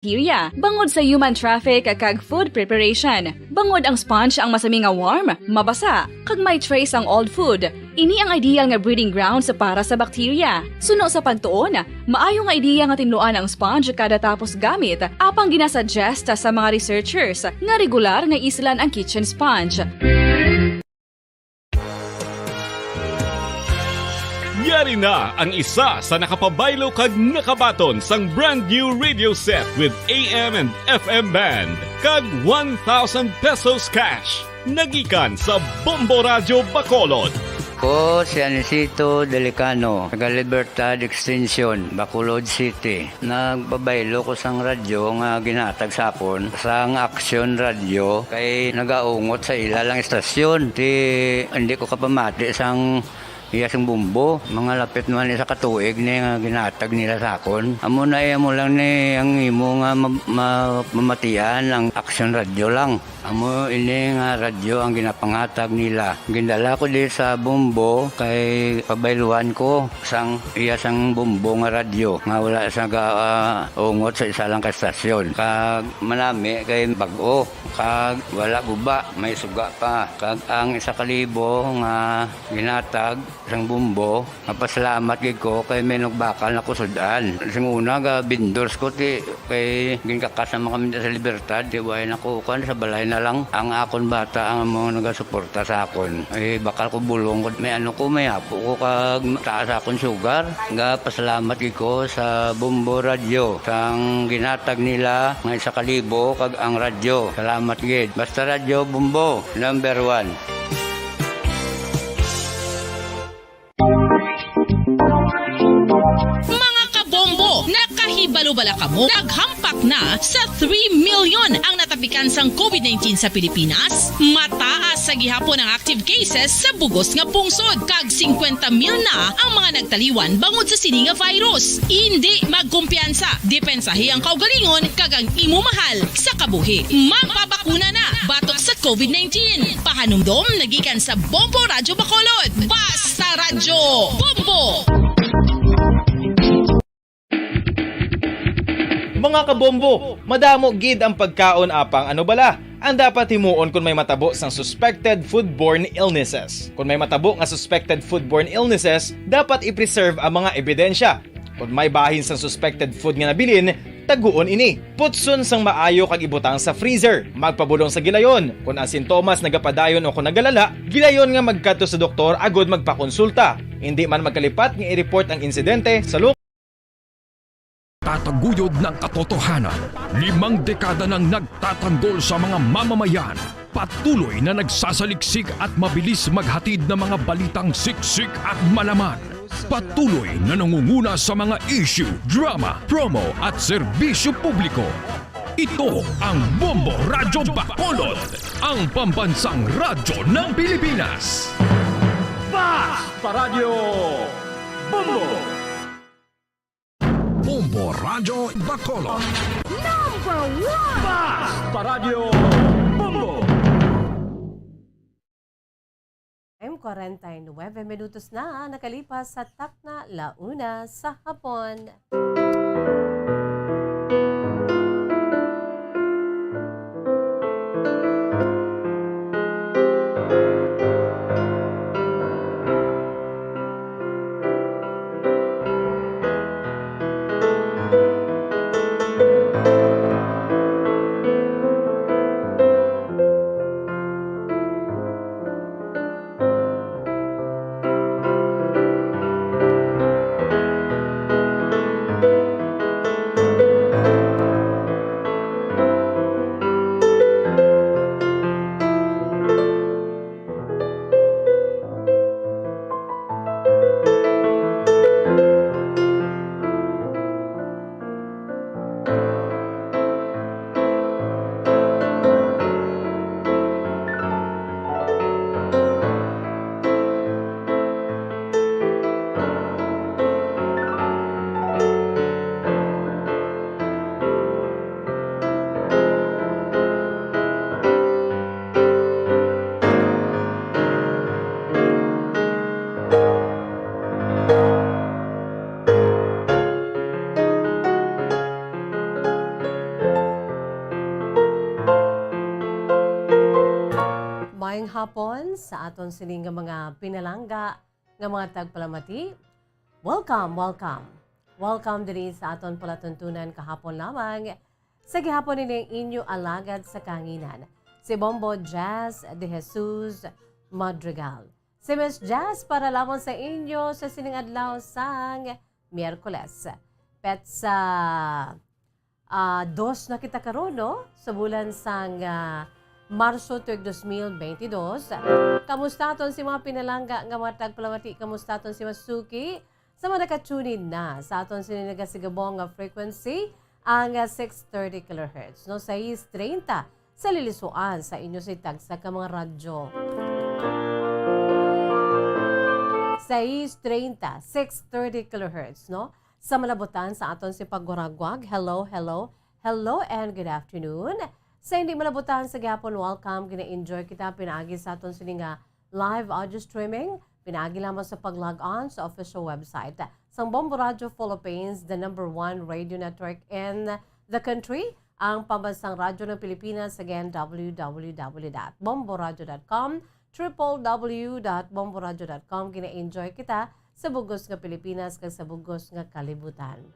bacteria, bangod sa human traffic kag food preparation. Bangod ang sponge ang masami nga warm, mabasa, kag may trace ang old food. Ini ang ideal nga breeding ground sa para sa bacteria. Suno sa pagtuon, maayo nga ideya nga tinluan ang sponge kada tapos gamit, apang ginasuggest sa mga researchers nga regular nga islan ang kitchen sponge. Yari na ang isa sa nakapabaylo kag nakabaton sang brand new radio set with AM and FM band kag 1,000 pesos cash. Nagikan sa Bombo Radio Bacolod. Ko si Anisito Delicano, taga Libertad Extension, Bacolod City. Nagbabaylo ko sang radyo nga ginatag sapon sang Action Radio kay nagaungot sa ilalang estasyon. Hindi ko kapamati sang iyasang bumbo, mga lapit naman sa katuig ni nga ginatag nila sakon. Amo na mo lang ni ang imo nga mamatian ang Action Radio lang. Amo ini nga radyo ang ginapangatag nila. Gindala ko di sa bumbo kay pabayluan ko sang iyasang bumbo nga radyo nga wala sa ungot sa isa lang ka estasyon. Kag manami kay bag-o, kag wala guba, may suga pa. Kag ang 1,000 nga ginatag sang bumbo, mapasalamat gid ko kay may nagbakal na kusudan. Sing una ga vendors ko ti kay ginkakasama kami sa Libertad, di way nakukan sa balay na lang ang akon bata ang mga nagasuporta sa akon. Ay bakal ko bulong ko may ano ko may apo ko kag taas akon sugar. Nga pasalamat gid ko sa Bombo Radio sang ginatag nila nga 1,000 kag ang radyo. Salamat gid. Basta Radio Bombo number 1. Nakahibalo-bala kamo, naghampak na sa 3 million ang natapikan sang COVID-19 sa Pilipinas. Mataas sa gihapon ang active cases sa bugos nga pungsod. Kag 50 mil na ang mga nagtaliwan bangod sa sini nga virus. Hindi magkumpiyansa. Depensahi ang kaugalingon kag ang imo mahal sa kabuhi. Magpabakuna na batok sa COVID-19. Pahanumdom nagikan sa Bombo Radio Bacolod. Basta Radyo Bombo! Mga kabombo, madamo gid ang pagkaon apang ano bala. Ang dapat himuon kung may matabo sang suspected foodborne illnesses. Kung may matabo nga suspected foodborne illnesses, dapat i-preserve ang mga ebidensya. Kung may bahin sang suspected food nga nabilin, taguon ini. Putson sang maayo kag ibutang sa freezer. Magpabulong sa gilayon. Kung ang sintomas nagapadayon o kung nagalala, gilayon nga magkadto sa doktor agud magpakonsulta. Hindi man magkalipat nga i-report ang insidente sa Tataguyod ng katotohanan, 5 dekada nang nagtatanggol sa mga mamamayan. Patuloy na nagsasaliksik at mabilis maghatid ng mga balitang siksik at malaman. Patuloy na nangunguna sa mga issue, drama, promo at serbisyo publiko. Ito ang Bombo Radio Bacolod, ang pambansang radyo ng Pilipinas. Basta Radio Bombo! Bombo Radio Bacolod. Number 1! Basta Radio Bombo! M49 minutos na nakalipas sa takna launa sa hapon. hapon sa aton sining nga mga pinalangga nga mga tagpalamati. Welcome diri sa aton palatuntunan kahapon lamang sa gihapon nining inyo alagad sa kanginan. Si Bombo Jazz de Jesus Madrigal. Si Miss Jazz para lamang sa inyo sa sining adlaw sang Miyerkules. Petsa 2 na kita karon no sa bulan sang Marso 2022. Kamusta aton si mga pinalangga nga mga tagpalamati? Kamusta aton si Masuki? Sa mga nakatunin na sa aton sininaгаsigabong nga frequency ang 630 kHz. No, sa 30 sa lilisuan sa inyo si tagsa ka mga radyo. Sa 30, 630 kHz, no? Sa malabutan sa aton si Paguragwag. Hello and good afternoon. Sa hindi malabutan sa gapon, welcome. Gina-enjoy kita pinaagi sa aton sini nga live audio streaming. Pinaagi lamang sa pag-log on sa official website sang Bombo Radio Philippines, the #1 radio network in the country. Ang pambansang radyo ng Pilipinas, again, www.bomboradio.com, www.bomboradio.com. Gina-enjoy kita sa bugos nga Pilipinas kag sa bugos nga kalibutan.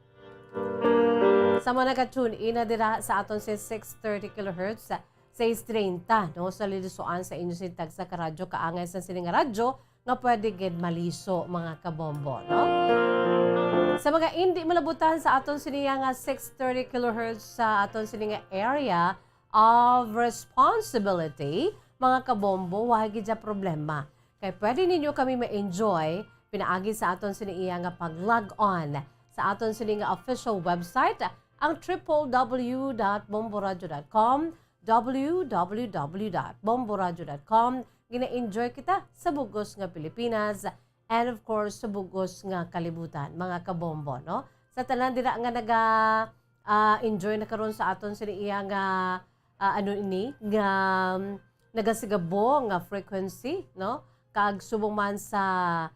Sa mga naka-tune in na dira sa aton si 630 kHz, 630 no, sa lilisuan sa inyo si tagsa ka radyo kaangay sa sining radyo nga pwede gid maliso mga kabombo, no? Sa mga hindi malabutan sa aton siniya nga 630 kHz sa aton sini nga area of responsibility, mga kabombo, wala gid sa problema. Kay pwede ninyo kami ma-enjoy pinaagi sa aton siniya nga pag-log on sa aton sini nga official website, ang www.bomboradio.com, www.bomboradio.com. Gina-enjoy kita sa bugos nga Pilipinas and of course sa bugos nga kalibutan, mga kabombo, no? Sa tanan dira nga enjoy na karon sa aton siniya nga nga nagasigabo nga frequency, no? Kag subong man sa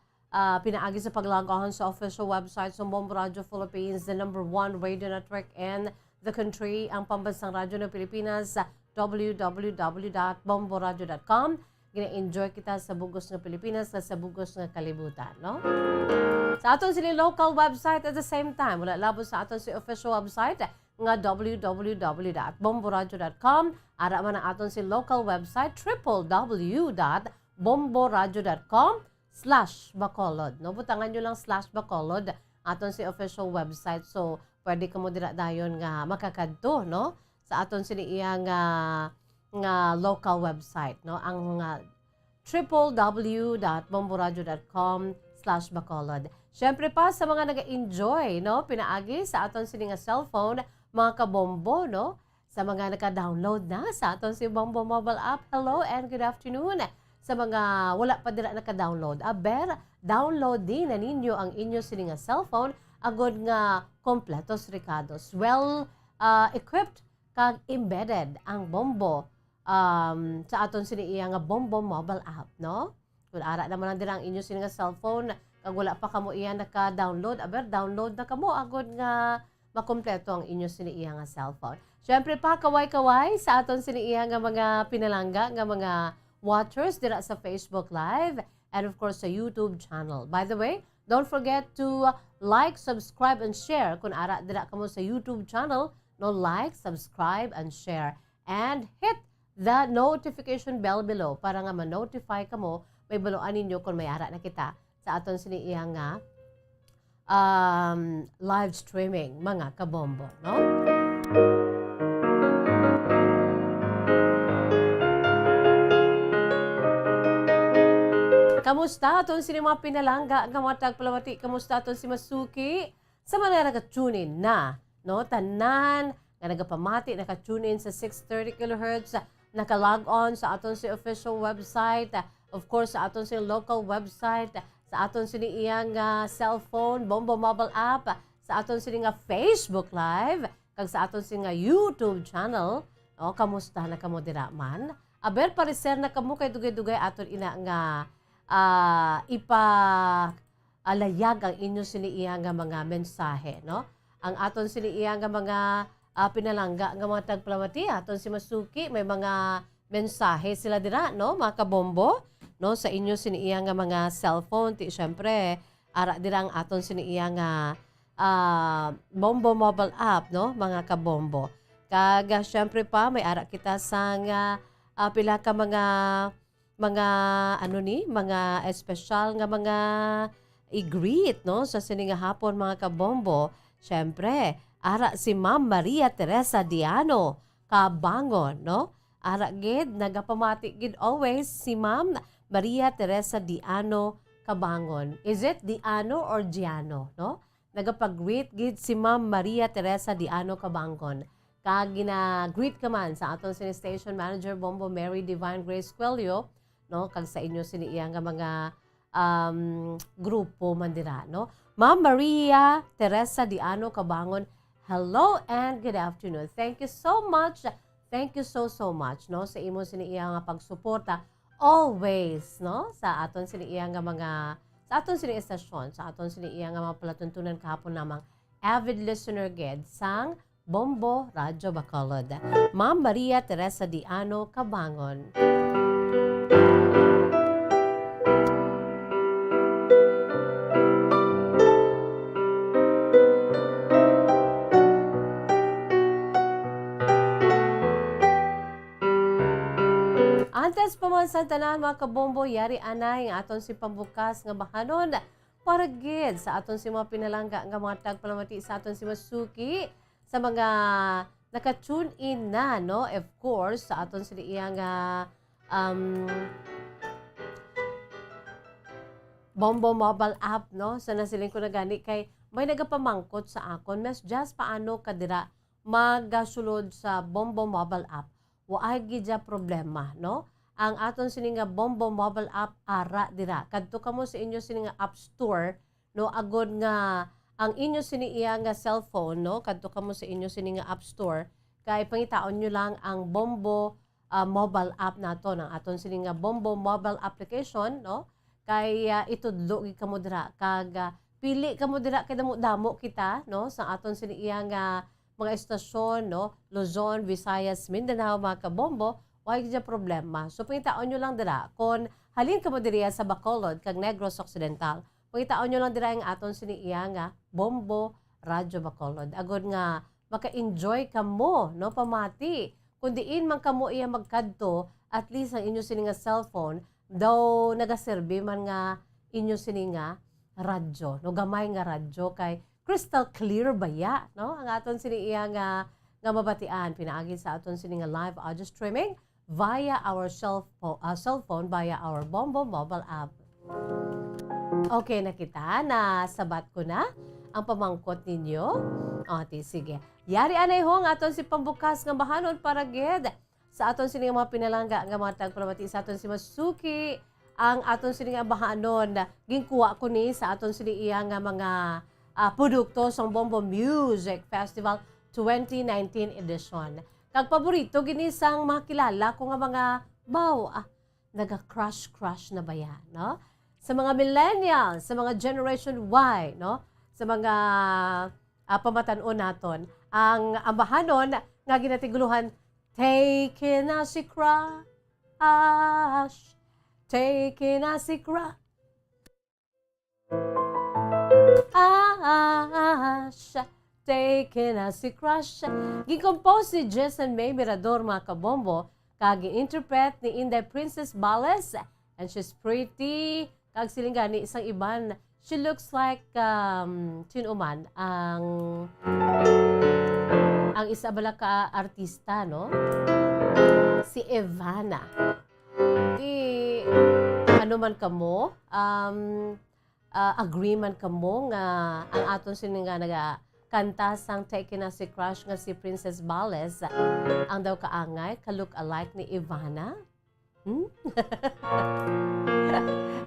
pinaagi sa paglagahan sa official website sa Bombo Radio Philippines, the #1 radio network in the country, ang pambansang radyo ng Pilipinas, www.bomboradio.com. Gina-enjoy kita sa bugos ng Pilipinas sa bugos ng kalibutan, no? Sa aton sila local website at the same time, wala labo sa aton si official website nga www.bomboradio.com. Ara man ang aton si local website www.bomboradio.com/Bacolod. No, butangan nyo lang /Bacolod aton si official website. So, pwede ka mo dira dayon nga makakadto, no? Sa aton siniya nga local website, no? Ang www.bomboradio.com/Bacolod. Syempre pa sa mga naga-enjoy, no? Pinaagi sa aton sini nga cellphone, mga kabombo, no? Sa mga naka-download na sa aton si Bombo mobile app. Hello and good afternoon. Sa mga wala pa dira naka-download, download din na ninyo ang inyo sini nga cellphone agod nga kompletos ricados. Well equipped kag embedded ang Bombo sa aton siniya nga Bombo mobile app, no? Kung ara naman lang dira ang inyo sini nga cellphone kag wala pa kamo iya naka-download, download na kamo agod nga makompleto ang inyo siniya nga cellphone. Syempre pa kaway-kaway sa aton siniya nga mga pinalangga nga mga watchers dira sa Facebook Live and of course sa YouTube channel. By the way, don't forget to like, subscribe, and share. Kung ara dira kamo sa YouTube channel, no, like, subscribe, and share. And hit the notification bell below para nga ma-notify kamo may baluan ninyo kung may ara na kita sa aton siniya nga live streaming, mga kabombo, no? Kamusta aton sini mga pinalangga nga mga tagpalamati? Kamusta aton si Masuki? Sa mga naka-tune in na, no, tanan nga nagapamati, naka-tune in sa 630 kHz, naka-log on sa aton si official website, of course sa aton si local website, sa aton sini iyang cellphone, Bombo mobile app, sa aton sini nga Facebook Live, kag sa aton sini nga YouTube channel. O, kamusta na kamo dira man? Aber pareser na kamo kay dugay-dugay aton ina nga ipalayag ang inyo siniiya nga mga mensahe, no? Ang aton siniiya nga mga pinalangga nga mga tagpalamati, aton si Masuki, may mga mensahe sila dira, no, mga kabombo, no, sa inyo siniiya nga mga cellphone. Ti syempre, ara dira ang aton siniiya nga Bombo mobile app, no, mga kabombo. Kaga syempre pa may ara kita sa nga pila ka mga mga espesyal nga mga i-greet, no, sa sininga hapon, mga kabombo. Syempre, ara si Ma'am Maria Teresa Diano Kabangon, no? Ara gid nagapamati gid always si Ma'am Maria Teresa Diano Kabangon. Is it Diano or Giano, no? Nagapag-greet gid si Ma'am Maria Teresa Diano Kabangon. Kag gina-greet ka man sa aton station manager Bombo Mary Divine Grace Quelio, no? Kag sa inyo siniiya nga mga grupo man dira, no? Ma'am Maria Teresa Diano Kabangon, hello and good afternoon. Thank you so much. Thank you so much, no, sa imo siniiya nga pagsuporta always, no, sa aton siniiya nga mga sa aton siniiya estasyon, sa aton siniiya nga mga palatuntunan kahapon namang avid listener gid sang Bombo Radyo Bacolod. Ma'am Maria Teresa Diano Kabangon. Antes pa man sa tanan, mga kabombo, yari anay nga aton si pambukas nga bahanon para gid sa aton si mga pinalangga nga mga tagpalamati sa aton si Masuki sa mga naka-tune in na, no, of course sa aton si iya nga Bombo mobile app, no, sa nasiling ko na gani kay may nagapamangkot sa akon mas just paano kadira magasulod sa Bombo mobile app. Waay gidya problema, no? Ang aton sininga Bombo mobile app ara dira. Kadto kamo sa inyo sininga App Store, no, agod nga ang inyo siniiya nga cellphone, no, kadto kamo sa inyo sininga App Store, kay pangitaon nyo lang ang Bombo mobile app nato, ang aton sininga Bombo mobile application, no? Kay itudlo gid kamo dira kag pili kamo dira kay damo kita, no, sa aton siniiya nga mga estasyon, no, Luzon, Visayas, Mindanao, mga kabombo, why gid problema. So pangitaon nyo lang dira kung halin kamo diriya sa Bacolod kag Negros Occidental. Pangitaon nyo lang dira ang aton siniiya nga Bombo Radyo Bacolod. Agod nga maka-enjoy kamo, no, pamati. Kung diin man kamo iya magkadto, at least ang inyo sininga cellphone daw nagaserbi man nga inyo sininga radyo, no, gamay nga radyo kay crystal clear baya, no, ang aton siniiya nga mabatian pinaagi sa aton sininga live audio streaming via our cellphone via our Bombo mobile app. Okay na kita, nasabat ko na ang pamangkot ninyo. Sige. Yari anay ho ang aton si pambukas nga bahanon para gid sa aton sininga mga pinalangga nga mga tagpalamati sa aton si Masuki, ang aton sininga bahanon ginkuha ko ni sa aton siniiya nga mga produkto sa Bombo Music Festival 2019 edition. Kag paborito ginisang makilala ko nga mga naga-crush na baya, no? Sa mga millennials, sa mga Generation Y, no? Sa mga pamatanon naton, ang bahanon nga ginatiguluhan, taking a si crush, taking a si crush, taking a si crush. Gi-compose ni Jason May Mirador, mga kabombo, kag gi-interpret ni Inday Princess Bales, and she's pretty. Kag siling gani isang iban, she looks like tinuman ang isa bala ka artista, no, si Ivana. Di ano man kamo, agreement kamo nga ang aton sininga kanta sang Taking a si Crush nga si Princess Bales ang daw kaangay ka-look alike ni Ivana.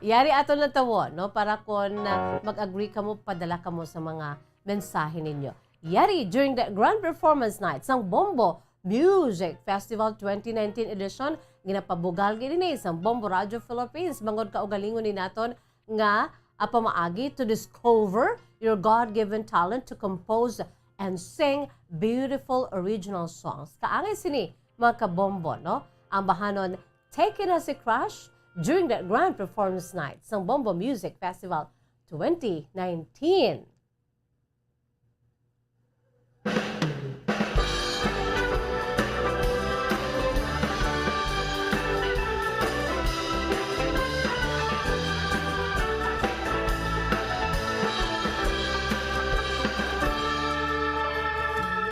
Yari ato na tawo, no, para kung mag-agree kamo, padala kamo sa mga mensahe ninyo. Yari during the grand performance night sang Bombo Music Festival 2019 edition, ginapabugal gini ni sang Bombo Radio Philippines bangod kaugalingon ni naton nga pamaagi to discover your God-given talent to compose and sing beautiful original songs. Kaangay sini mga kabombo, no? ang bahanon Taken as a Crush during the Grand Performance Night ng Bombo Music Festival 2019.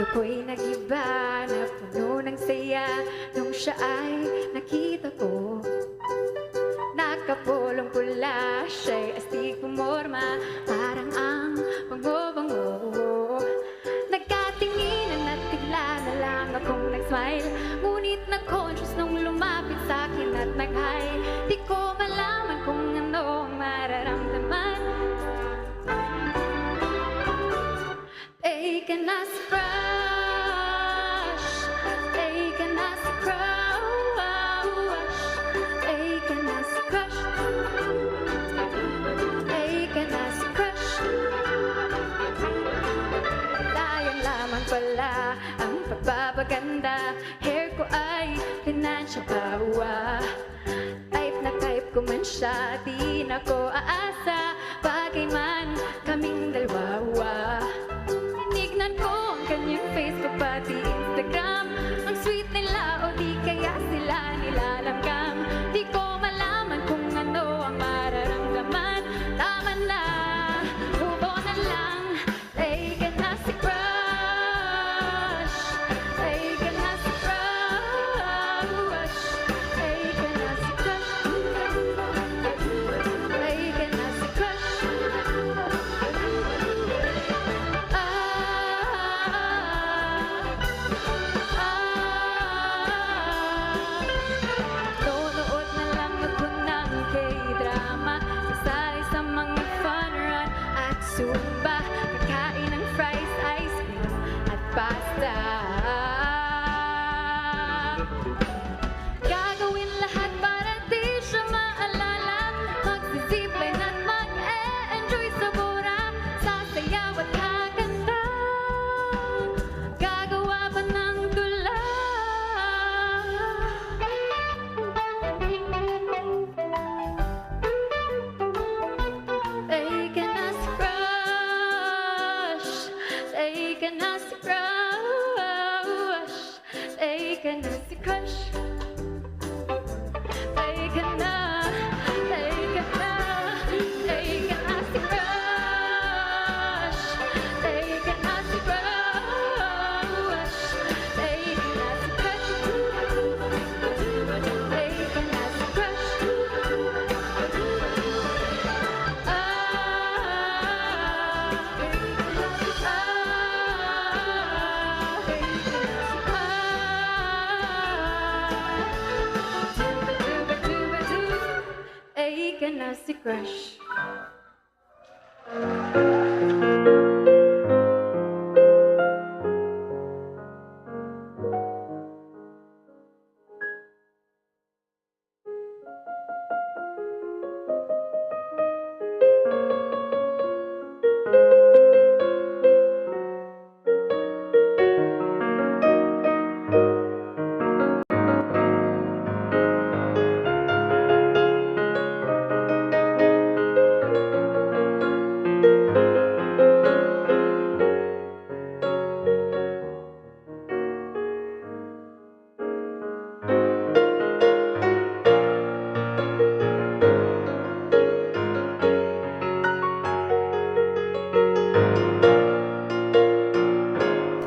Ako'y nag-iba na puno ng saya nung siya ay nakita ko. Nakapulong pula, siya'y astig pumorma, parang ang bango-bango. Nagkatinginan at bigla na lang akong nag-smile, ngunit na-conscious nung lumapit sa'kin at nag-hi. Di ko malaman kung ano ang mararamdaman. Taken as a crush, taken as a crush, taken as a crush, taken as a crush. Sayang lamang pala ang pagpapaganda, hair ko ay financial kawa. Type na type ko man siya, di na ko aasa, bagay man kaming dalawa. Tinignan ko ang kanyang Facebook pati Instagram, ang sweet nila o di kaya sila nilalanggam. Di ko malaman kung ano ang mararamdaman. Tama na, move on na lang. Taken as a crush, taken as a crush, taken as a crush, taken as a crush. Nonood na lang ako ng K-drama, sasali sa mga fun run at zumba, kakain ng fries, ice cream at pasta. Gagawin lahat para di siya maalala, magsisipline at mag-e-enjoy sa bura, sasayaw at kakanta, gagawa pa ng tula. Taken as a crush, taken as a crush, taken as a crush, taken na, taken na, taken as a crush, taken as a crush, taken as a crush, taken as a crush. Taken as a crush.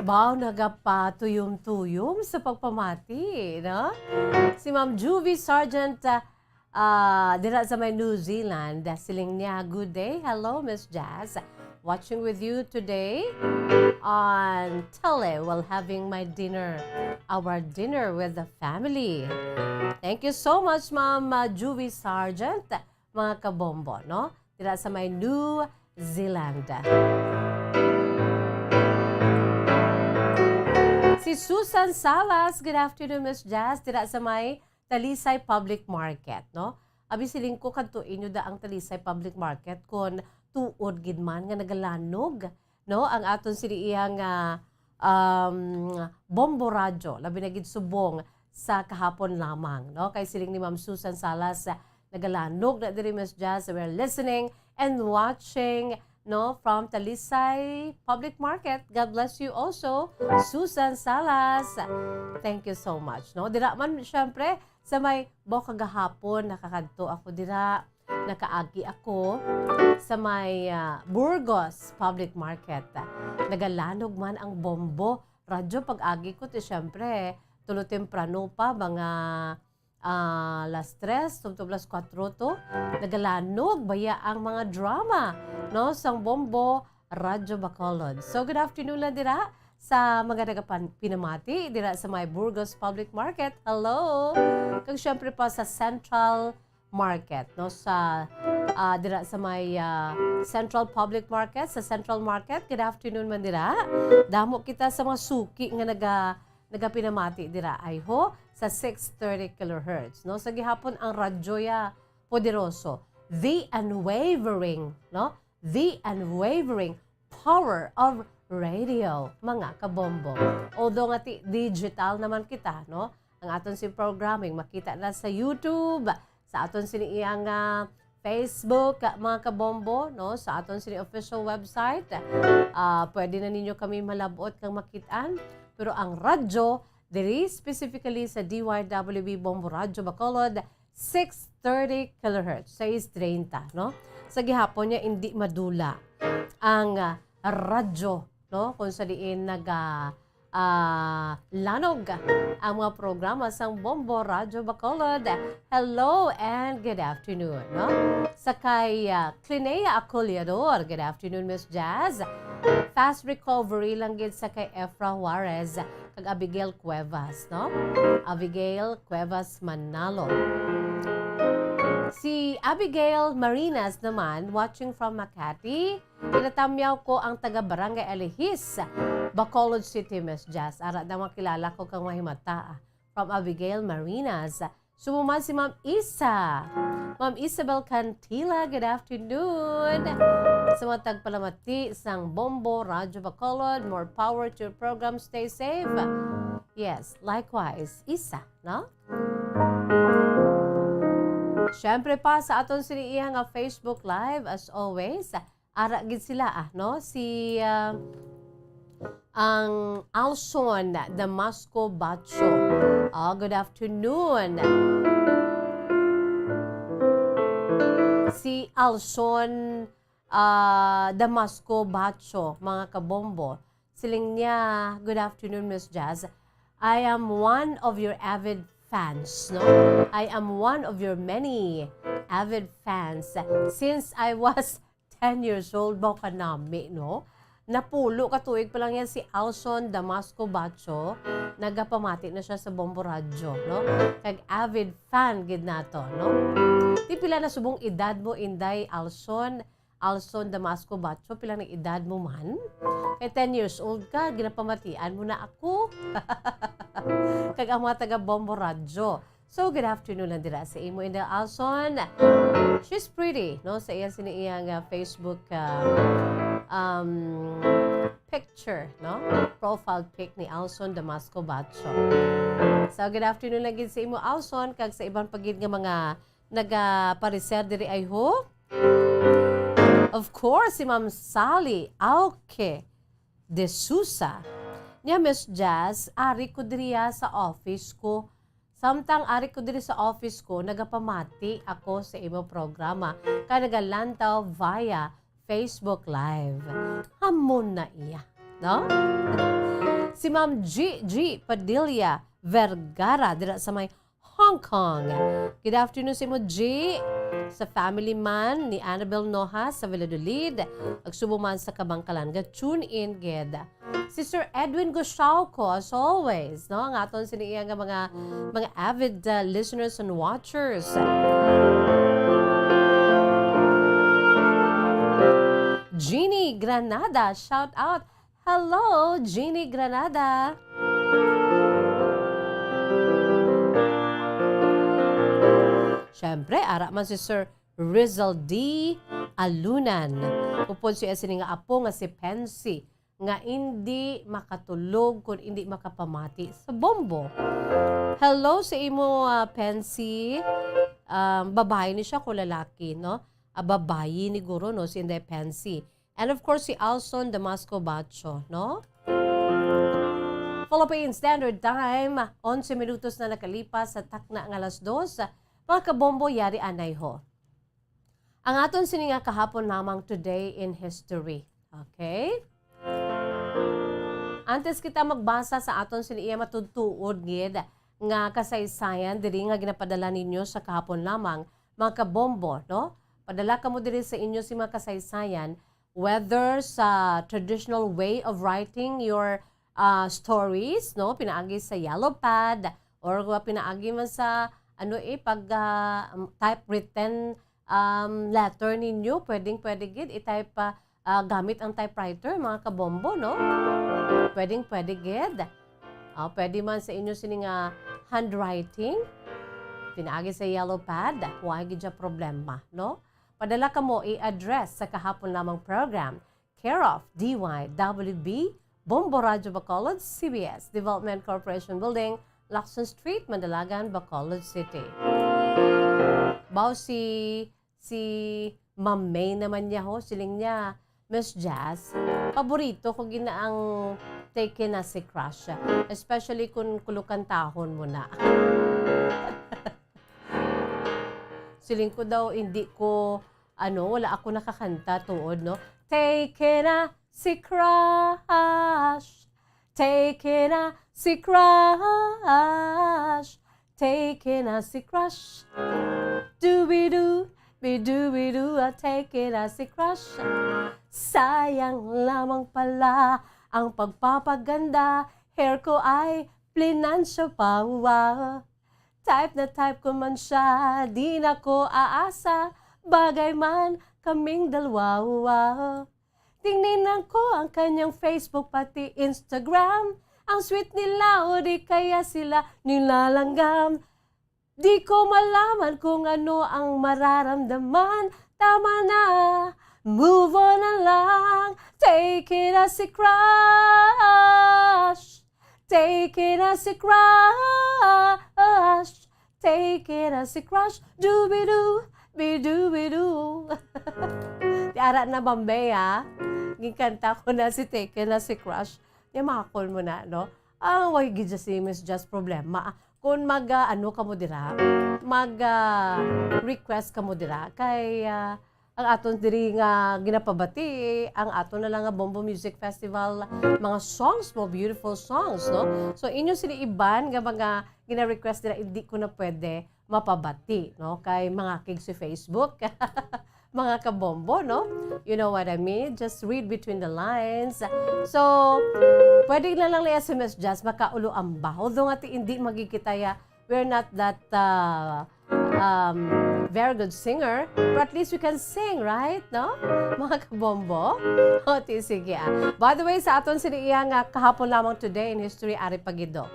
Wow, nagapatuyom-tuyom sa pagpamati, no? Si Ma'am Juvie Sargent dira sa may New Zealand, siling niya, good day. Hello, Miss Jazz. Watching with you today on tele while having my dinner, our dinner with the family. Thank you so much, Ma'am Juvie Sargent, mga kabombo, no? Dira sa may New Zealand. Si Susan Salas, good afternoon, Miss Jazz, dira sa may Talisay Public Market, no? Abi siling ko kadto inyo da ang Talisay Public Market kon tuod gid man nga nagalanog, no? Ang aton sili iyang bombo radyo, labi na gid subong sa kahapon lamang, no? Kay siling ni Ma'am Susan Salas nagalanog na diri Miss Jazz. We're listening and watching, no, from Talisay Public Market. God bless you also, Susan Salas. Thank you so much, no? Dira man syempre sa may kagahapon nakakadto ako dira, nakaagi ako sa may Burgos Public Market. Nagalanog man ang bombo radyo pag-agi ko ti syempre tulo temprano pa mga las 3, tumto las 4 to, nagalanog baya ang mga drama, no, sang bombo Radyo Bacolod. So good afternoon lang dira sa mga pinamati dira sa may Burgos Public Market. Hello. Kag syempre pa sa Central Market, no, sa dira sa may Central Public Market, sa Central Market. Good afternoon man dira. Damo kita sa mga suki nga nagapinamati dira ay ho sa 630 kHz, no? Sa gihapon ang radyoya poderoso, the unwavering, no? The unwavering power of radio, mga kabombo. Although nga digital naman kita, no? Ang aton si programming makita na sa YouTube, sa aton siniyang Facebook, mga kabombo, no? Sa aton sini official website. Pwede na ninyo kami malabot kang makitaan. Pero ang radyo, diri specifically sa DYWB Bombo Radyo Bacolod, 630 kHz, 630, no? Sa gihapon niya, hindi madula ang radyo, no? Kung sa diin lanog ang mga programa sang Bombo Radyo Bacolod. Hello and good afternoon, no? Sa kay Clinea Acolyador, good afternoon, Miss Jazz. Fast recovery lang gid sa kay Efra Juarez kag Abigail Cuevas, no? Abigail Cuevas Manalo. Si Abigail Marinas naman, watching from Makati, tinatamyaw ko ang taga-barangay Alihis, Bacolod City, Miss Jazz. Ara na makilala ko kang mahimata. From Abigail Marinas. Sumuman si Ma'am Isa. Ma'am Isabel Cantila, good afternoon. Sa mga tagpalamati sang Bombo Radyo Bacolod, more power to your program. Stay safe. Yes, likewise, Isa, no? Siyempre pa sa aton siniiha nga Facebook Live, as always, ara gid sila, no? Si ang Alson Damasco Bacho. Good afternoon. Si Alson Damasco Bacho, mga kabombo. Siling niya, good afternoon, Miss Jazz. I am one of your avid fans, no? I am one of your many avid fans since I was 10 years old. Baka nami, no? Napulo katuig pa lang yan si Alson Damasco Bacho. Nagapamati na siya sa Bombo Radyo, no? Kag avid fan gid nato, no? Di pila na subong edad mo, Inday Alson Damasco Bacho, pila na edad mo man? Kay 10 years old ka, ginapamatian mo na ako. Kag ang mga taga Bombo Radyo. So, good afternoon lang dira sa imo, Inday Alson. She's pretty, no? Sa iya siniyang Facebook picture, no? Profile pic ni Alson Damasco Bacho. So, good afternoon lang sa imo, Alson, kag sa ibang pagid nga mga nagapariser diri ay ho. Of course, si Ma'am Sally Auke de Sousa. Niya, Miss Jazz, ari ko diriya sa office ko. Samtang ari ko diri sa office ko, nagapamati ako sa imo programa. Kaya nagalantaw via Facebook Live. Hamon na iya, no? Si Ma'am G. Padilla Vergara, dira sa may Hong Kong. Good afternoon si mo, G. Sa family man ni Annabel Noha sa Valladolid. Agsubuman sa Kabangkalan. Tune in, ged. Sister Edwin Gusauco, as always, no? Ang aton siniya nga mga avid listeners and watchers. Jeannie Granada, shout out. Hello, Jeannie Granada. Siyempre, ara man si Sir Rizal D. Alunan. Upod siya sining nga apo nga si Pensi nga hindi makatulog kung hindi makapamati sa bombo. Hello sa imo, Pansy. Babae ni siya kung lalaki, no? Babayi ni guro, no? Si Inday Pansy. And of course, si Alson Damasco Bacho, no? Philippine Standard Time, 11 minutos na nakalipas sa takna ng alas 2. Mga kabombo, yari anay ho. Ang aton sininga kahapon namang today in history. Okay? Antes kita magbasa sa aton siniya matutuod gid nga kasaysayan diri nga ginapadala ninyo sa kahapon lamang, mga kabombo, no? Padala kamo diri sa inyo si mga kasaysayan, whether sa traditional way of writing your stories, no? Pinaagi sa yellow pad or pinaagi man sa pag typewritten letter ninyo, pwede gid i-type gamit ang typewriter, mga kabombo, no? Pwede gid. Pwede man sa inyo sining handwriting, pinaagi sa yellow pad, huwag gid siya problema, no? Padala ka mo i-address sa kahapon lamang program, care of DYWB, Bombo Radio Bacolod, CBS, Development Corporation Building, Lacson Street, Mandalagan, Bacolod City. Bao si Ma'am May naman niya ho, siling niya, Miss Jazz, paborito ko ginaang take na si Crush, especially kung kulukan tahon mo na. Siling ko daw, hindi ko, wala ako nakakanta tuod, no? Take na si Crush, take na si Crush, take na si Crush, do-be-do, be-do-be-do, take na si Crush. Sayang lamang pala ang pagpapaganda, hair ko ay plinansya pa, wow. Type na type ko man siya, di na ko aasa, bagay man kaming dalawa, wow. Tingnan ko ang kanyang Facebook pati Instagram, ang sweet nila o di kaya sila nilalanggam. Di ko malaman kung ano ang mararamdaman, tama na. Move on na lang, take it as a crush. Take it as a crush. Take it as a crush. Doobie-doo, be-doobie-doo. Di ara na Bombay, ha? Gikanta ko na si Take it as a crush. Di makakol mo na, no? Ang wag gidya si Miss Just problema. Kung ka mo dira, request ka mo dira, kay ang aton diri nga ginapabati, ang aton na lang nga Bombo Music Festival, mga songs mo, beautiful songs, no? So inyo sila iban nga mga gina-request nila, hindi ko na pwede mapabati, no? Kay mga kig si Facebook, mga kabombo, no? You know what I mean? Just read between the lines. So, pwede na lang SMS Jazz, makaulo ang baho. Though nga hindi magkikitaya, we're not that very good singer, but at least we can sing, right? No? Mga kabombo? O, sige. By the way, sa aton siniya nga kahapon lamang today in history, ari pagido.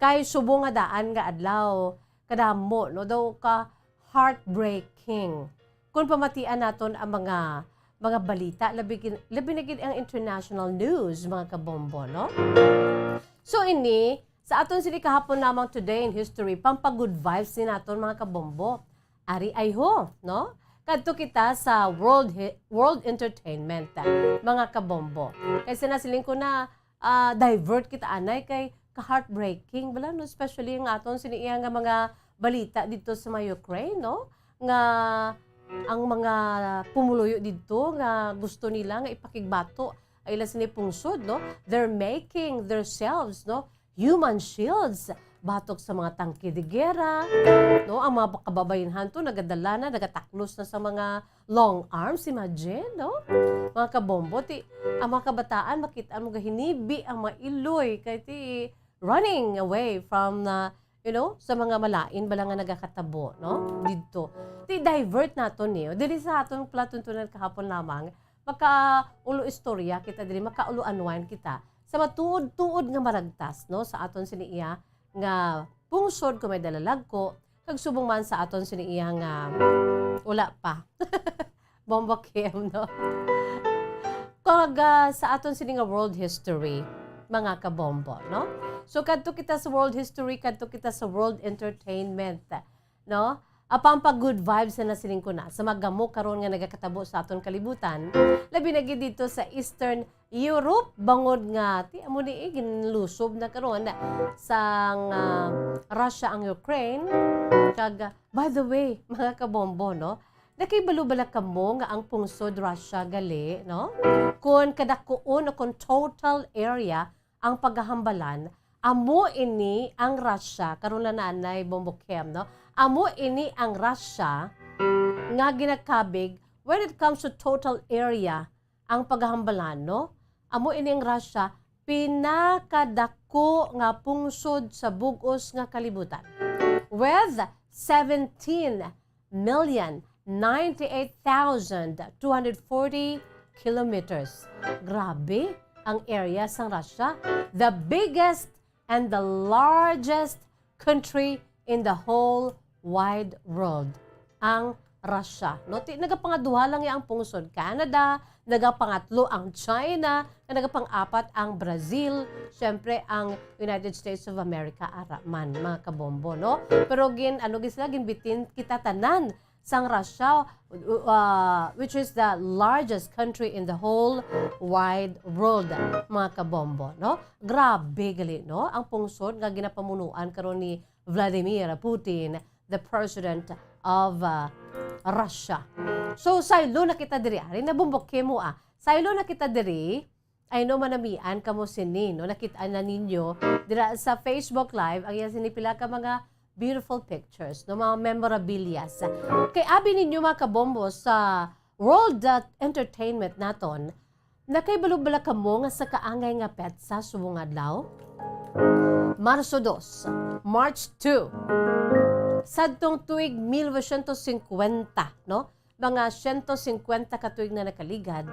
Kay subo nga daan nga adlaw, kadamo, no? Daw ka heartbreaking. Kung pamatian naton ang mga balita, labi na gid ang international news, mga kabombo, no? So, sa aton sili kahapon lamang today in history, pampagood vibes ni naton, mga kabombo. Ari ay ho, no? Kadto kita sa World Entertainment, mga kabombo. Kaya sinasiling ko na divert kita anay kay ka-heartbreaking, bala, no? Especially ang aton siniya nga mga balita dito sa mga Ukraine, no? Nga ang mga pumuluyo dito nga gusto nila nga ipakigbato ay ila sinipungsod, no? They're making themselves, no? Human shields, batok sa mga tangke de gera, no? Ang mga kababayanhan to nagadala na, nagataklos na sa mga long arms, imagine, no? Mga kabombo, ang mga kabataan makita mo gahinibi ang mga iloy kay running away from sa mga malain bala nga nagakatabo, no? Dito. Divert nato niyo. Dili sa aton platuntunan kahapon lamang, makaulo istorya kita dili, makaulo unwind kita sa matuod-tuod nga maragtas, no? Sa aton siniya nga pungsod kung may dalalag ko, kag subong man sa aton siniya nga wala pa. Bomba Kim, no? kag sa aton sini nga world history, mga kabombo, no? So kadto kita sa world history, kadto kita sa world entertainment, no? Apang pag good vibes na nasiling ko na sa magamo karon nga nagakatabo sa aton kalibutan, labi na gid dito sa Eastern Europe, bangod nga ti amo ni ginlusob na karon sang Russia ang Ukraine. Kag by the way, mga kabombo, no? Nakibalo-bala kamo nga ang pungsod Russia gali, no? Kung kadakuon o kung total area ang paghahambalan, amo ini ang Russia karon na nanay Bombokem, no? Amo ini ang Russia nga ginakabig when it comes to total area ang paghahambalan, no? Amo ini ang Russia pinakadako nga pungsod sa bugos nga kalibutan with 17,098,240 kilometers. Grabe ang area sang Russia, the biggest and the largest country in the whole wide world, ang Russia. No, nagapangaduha lang ang pungsod Canada, nagapangatlo ang China, nagapang-apat ang Brazil, syempre ang United States of America araman, mga kabombo, no? Pero sila ginbitin kita tanan sang Russia, which is the largest country in the whole wide world, mga kabombo, no? Grabe gali, no? Ang pungsod nga ginapamunuan karon ni Vladimir Putin, the president of Russia. So, saylo na kita diri. Ari, nabumboke mo Saylo na kita diri. Ay no manamian kamo sini, no? Nakita na ninyo dira sa Facebook Live, ang yan sinipila ka mga beautiful pictures, no? Mga memorabilias. Kay abi ninyo mga kabombo sa World Entertainment naton, nakaibalog-bala kamo nga sa kaangay nga petsa subong adlaw. Marso 2, March 2. Sadtong tuig 1950, no? Mga 150 ka tuig na nakaligad.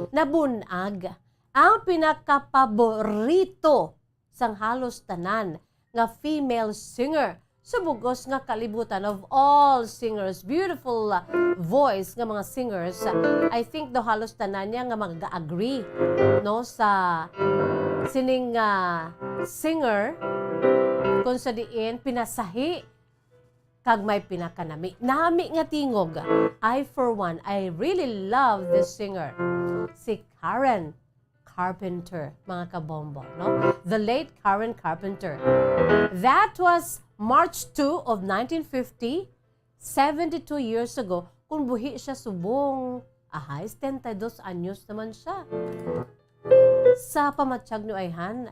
Nabunag ang pinakapaborito sang halos tanan nga female singer sa bugos nga kalibutan of all singers. Beautiful voice nga mga singers. I think the halos tanan niya nga mag-agree, no, sa sining singer kung sa diin pinasahi kag may pinakanami. Nami nga tingog. I for one, I really love this singer. Si Karen Carpenter, mga kabombo, no? The late Karen Carpenter. That was March 2 of 1950, 72 years ago. Kung buhi siya subong, 72 anyos naman siya. Sa pamatsyag no ayhan,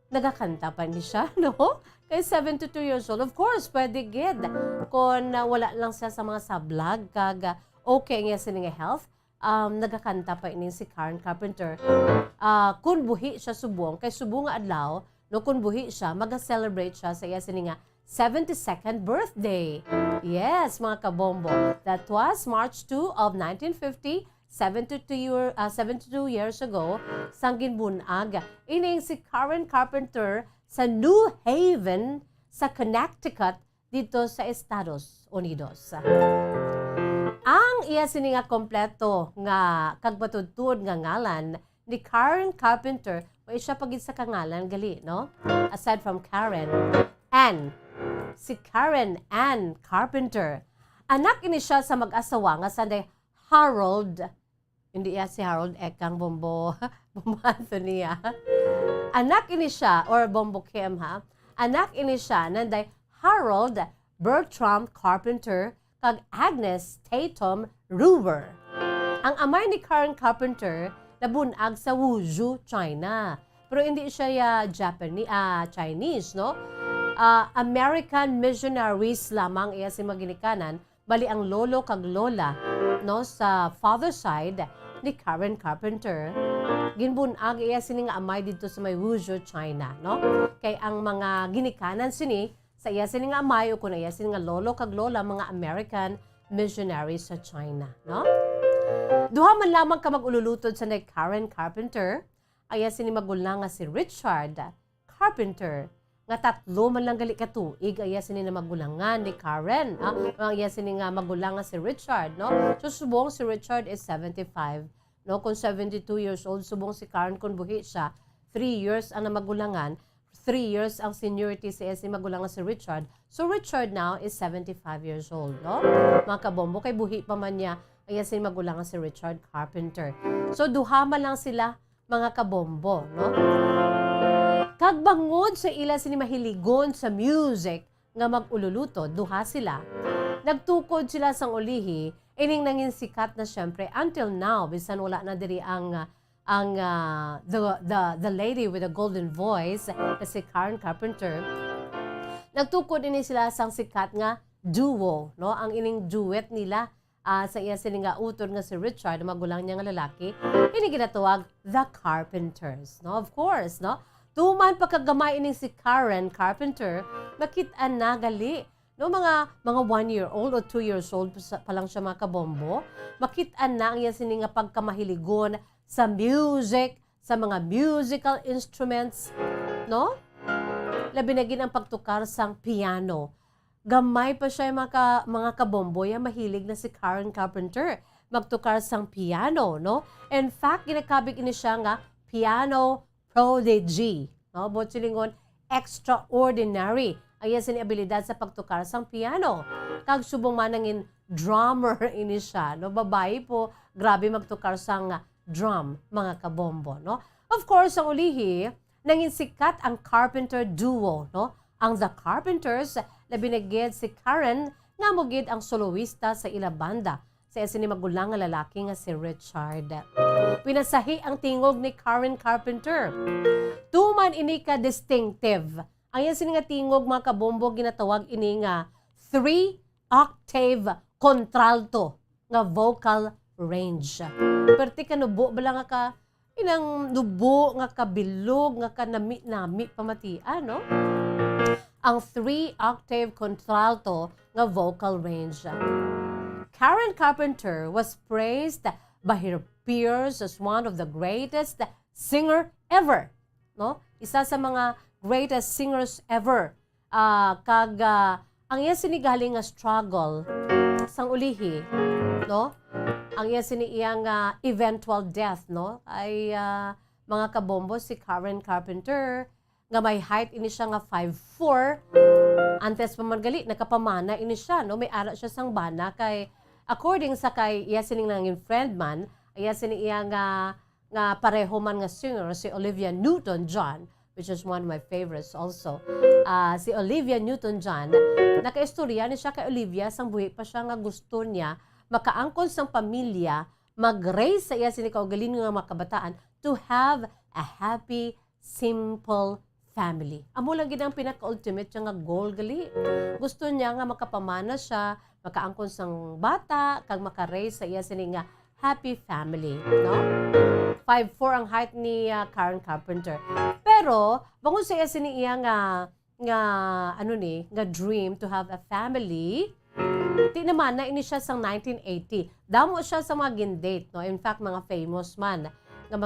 nagakanta pa ni siya, no? Kay 72 years old, of course, pwede gid. Kung wala lang siya sa mga sablag, kag okay nga sining health, nagakanta pa ini si Karen Carpenter. Kung buhi siya subong, kay subong nga adlaw, no, kung buhi siya, mag-celebrate siya sa iya sining 72nd birthday. Yes, mga kabombo. That was March 2 of 1950, 72 years ago, sang ginbunag. Ining si Karen Carpenter sa New Haven, sa Connecticut, dito sa Estados Unidos. Ang iya sini nga kompleto nga kagbatudtod nga ngalan ni Karen Carpenter, may siya pagid sa kangalan gali, no? Aside from Karen, Ann. Si Karen Ann Carpenter. Anak ini siya sa mag-asawa nga sanday Harold. Hindi iya si Harold Ekang Bombo Anthony. Anak ini siya, or Bombo Kim anak ini siya nanday Harold Bertram Carpenter kag Agnes Tatum Ruber. Ang amay ni Karen Carpenter nabunag sa Wuzhou, China. Pero hindi siya Chinese, no? American missionaries lamang iya si maginikanan, bali ang lolo kag lola, no, sa father side ni Karen Carpenter. Ginbunag iya sini nga amay dito sa may Wuzhou, China, no? Kay ang mga ginikanan sini sa iya sini nga amay o kun iya sini nga lolo kag lola mga American missionaries sa China, no? Duha man lamang ka magululutod sa ni Karen Carpenter, iya sini magulang nga si Richard Carpenter. Nga tatlo man lang gali ka tuig, iya sini na magulangan ni Karen. Iya sini nga magulang nga si Richard, no? So subong si Richard is 75 no, kung 72 years old, subong si Karen kung buhi siya, 3 years ang namagulangan, 3 years ang seniority sa si magulangan si Richard. So Richard now is 75 years old, no? Mga kabombo, kay buhi pa man niya, ay si magulangan si Richard Carpenter. So duha man lang sila, mga kabombo, no? Kagbangod sa ila sini mahiligon sa music nga mag-ululuto, duha sila. Nagtukod sila sang ulihi, ining nangin sikat na syempre until now, bisan wala na diri ang the lady with the golden voice na si Karen Carpenter. Nagtukod ini sila sang sikat nga duo, no? Ang ining duet nila sa iya sila nga utod nga si Richard, magulang niya nga lalaki, ini ginatawag The Carpenters, no? Of course, no? Tuman pagkagamay ining si Karen Carpenter, makita na gali. No, mga 1-year-old o 2 years old pa lang siya mga kabombo, makita na ang iya sini nga pagkamahiligon sa music, sa mga musical instruments, no? Labi na gid ang pagtukar sang piano. Gamay pa siya mga kabombo, yung mahilig na si Karen Carpenter magtukar sang piano, no? In fact, ginakabig ini siya nga piano prodigy, no? Bot silingon extraordinary ang iya sini abilidad sa pagtukar sang piano. Kag subong manangin drummer ini siya, no? Babae po, grabe magtukar sang drum, mga kabombo, no? Of course, ang ulihi, nangin sikat ang Carpenter duo, no? Ang The Carpenters, labinagid si Karen, nga mugid ang soloista sa ila banda, sa sini magulang nga lalaki nga si Richard. Pinasahi ang tingog ni Karen Carpenter. Tuman ini ka distinctive. Ang yan sini nga tingog, mga kabombo, ginatawag ini nga 3-octave contralto nga vocal range. Perti ka nubo bala nga ka inang nubo nga kabilog nga kanami-nami pamatian, no? Ang 3-octave contralto nga vocal range. Karen Carpenter was praised by her peers as one of the greatest singer ever, no? Isa sa mga greatest singers ever. Ang iya sinigaling nga struggle sang ulihi, no? Ang iya siniyang eventual death, no? Ay mga kabombo si Karen Carpenter nga may height ini siya nga 5'4". Antes pa man gali nakapamana ini siya, no? May ara siya sang bana kay according sa kay iya sining nangin friend man, iya siniyang nga pareho man nga singer si Olivia Newton-John, which is one of my favorites also. Si Olivia Newton-John, nakaistorya ni siya kay Olivia, sang buhi pa siya nga gusto niya makaangkon sang pamilya, mag-raise sa iya sini kaugalingon nga mga kabataan to have a happy, simple family. Amo lang gid ang pinaka-ultimate nga goal gali. Gusto niya nga makapamana siya, makaangkon sang bata, kag maka-raise sa iya sini nga happy family, no? 5'4" ang height ni Karen Carpenter. Pero, bangon sa iya sini iya nga dream to have a family, di naman na ini siya sa 1980. Damo siya sa mga gindate, no? In fact, mga famous man, nga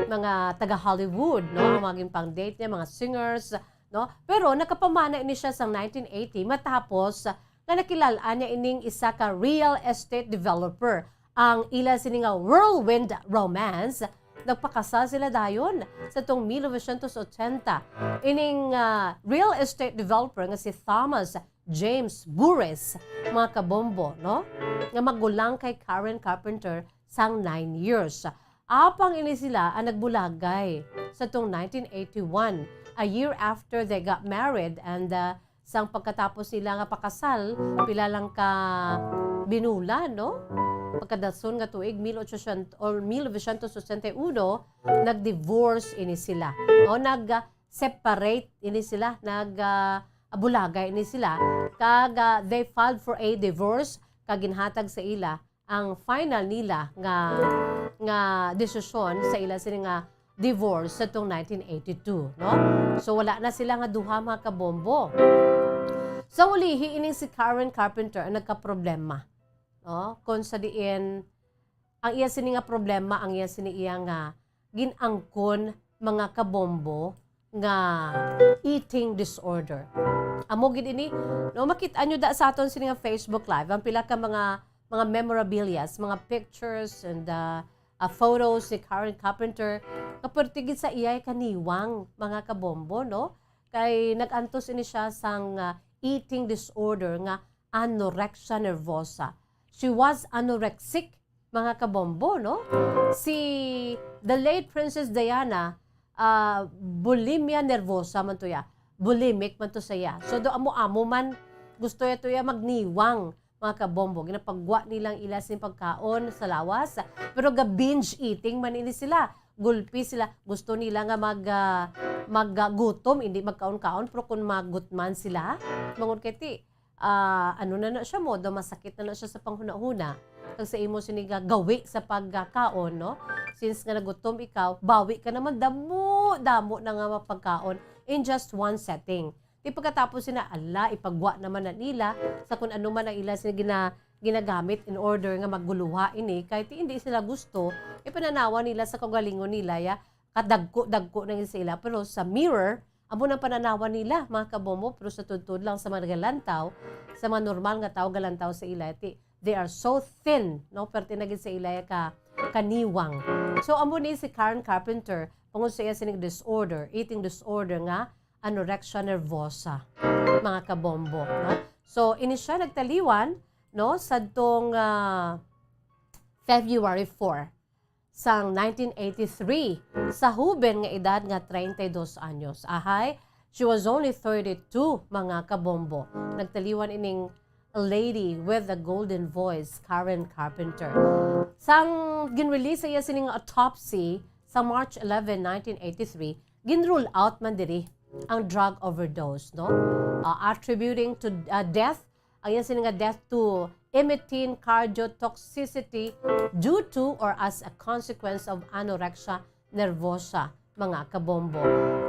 mga taga Hollywood, no? Ang maging pang-date niya, mga singers, no? Pero nakapamana ini siya sa 1980 matapos nga nakilalaan niya ining isa ka real estate developer. Ang ila sini nga whirlwind romance, nagpakasal sila dayon sa tong 1980. Ining real estate developer nga si Thomas James Burris, mga kabombo, no? Nga magulang kay Karen Carpenter sang 9 years. Apang ini sila ang nagbulagay sa tong 1981, a year after they got married, and sang pagkatapos sila nga pakasal, pila lang ka binula, no? Pagkadason nga tuig 1961, nag-divorce ini sila. O nag-separate ini sila, nag-bulagay ini sila. Kag they filed for a divorce, kag ginhatag sa ila ang final nila nga desisyon sa ila sila nga divorce sa tong 1982, no? So wala na sila nga duha, mga kabombo. Sa ulihi ining si Karen Carpenter ang nagka-problema. No? Kung sa diin, ang iya sini nga problema, ang iya sini iya nga ginangkon, mga kabombo, nga eating disorder. Amo gid ini, no, makita nyo da sa aton sini nga Facebook Live, ang pila ka mga memorabilias, mga pictures and photos ni Karen Carpenter kapertigid sa iyay kaniwang mga kabombo, no? Kay nag-antos ini siya sang eating disorder nga anorexia nervosa. She was anorexic, mga kabombo, no? Si the late Princess Diana, bulimia nervosa man to ya. Bulimic man to saya. So do amo-amo man gusto ya to ya magniwang, mga kabombo. Ginapagwa nilang ilas ni pagkaon sa lawas. Pero ga-binge eating man ini sila. Gulpi sila. Gusto nila nga maggutom, hindi magkaon-kaon. Pero kung magutman sila, mangon kiti, ano na siya mo, do masakit na siya sa panghuna-huna. Kag sa imo siniga gawi sa pagkakaon, no? Since nga nagutom ikaw, bawi ka naman damo na nga mapagkaon in just one setting. Di pagkatapos sina ala ipagwa naman na nila sa kung ano man ang ila sila ginagamit in order nga magguluha ini kahit hindi sila gusto, ipananawa nila sa kagalingon nila ya kadagko na sila, pero sa mirror amo nang pananawa nila, mga kabombo, pero sa tudtod lang sa mga galantaw, sa mga normal nga tao galantaw sa ila, they are so thin, no? Pero tinagin sa ila kaniwang. So, amo ni si Karen Carpenter, kung sa iya sining disorder, eating disorder nga, anorexia nervosa, mga kabombo, no? So, ini siya nagtaliwan, no? Sa tong February 4, sang 1983, sa huben nga edad nga 32 anyos. Ahay, she was only 32, mga kabombo. Nagtaliwan ining a lady with a golden voice, Karen Carpenter. Sang ginrelease iya sining autopsy sa March 11, 1983, ginrule out man diri ang drug overdose, no? Attributing to death, ang iya sining death to imitin cardiotoxicity due to or as a consequence of anorexia nervosa, mga kabombo.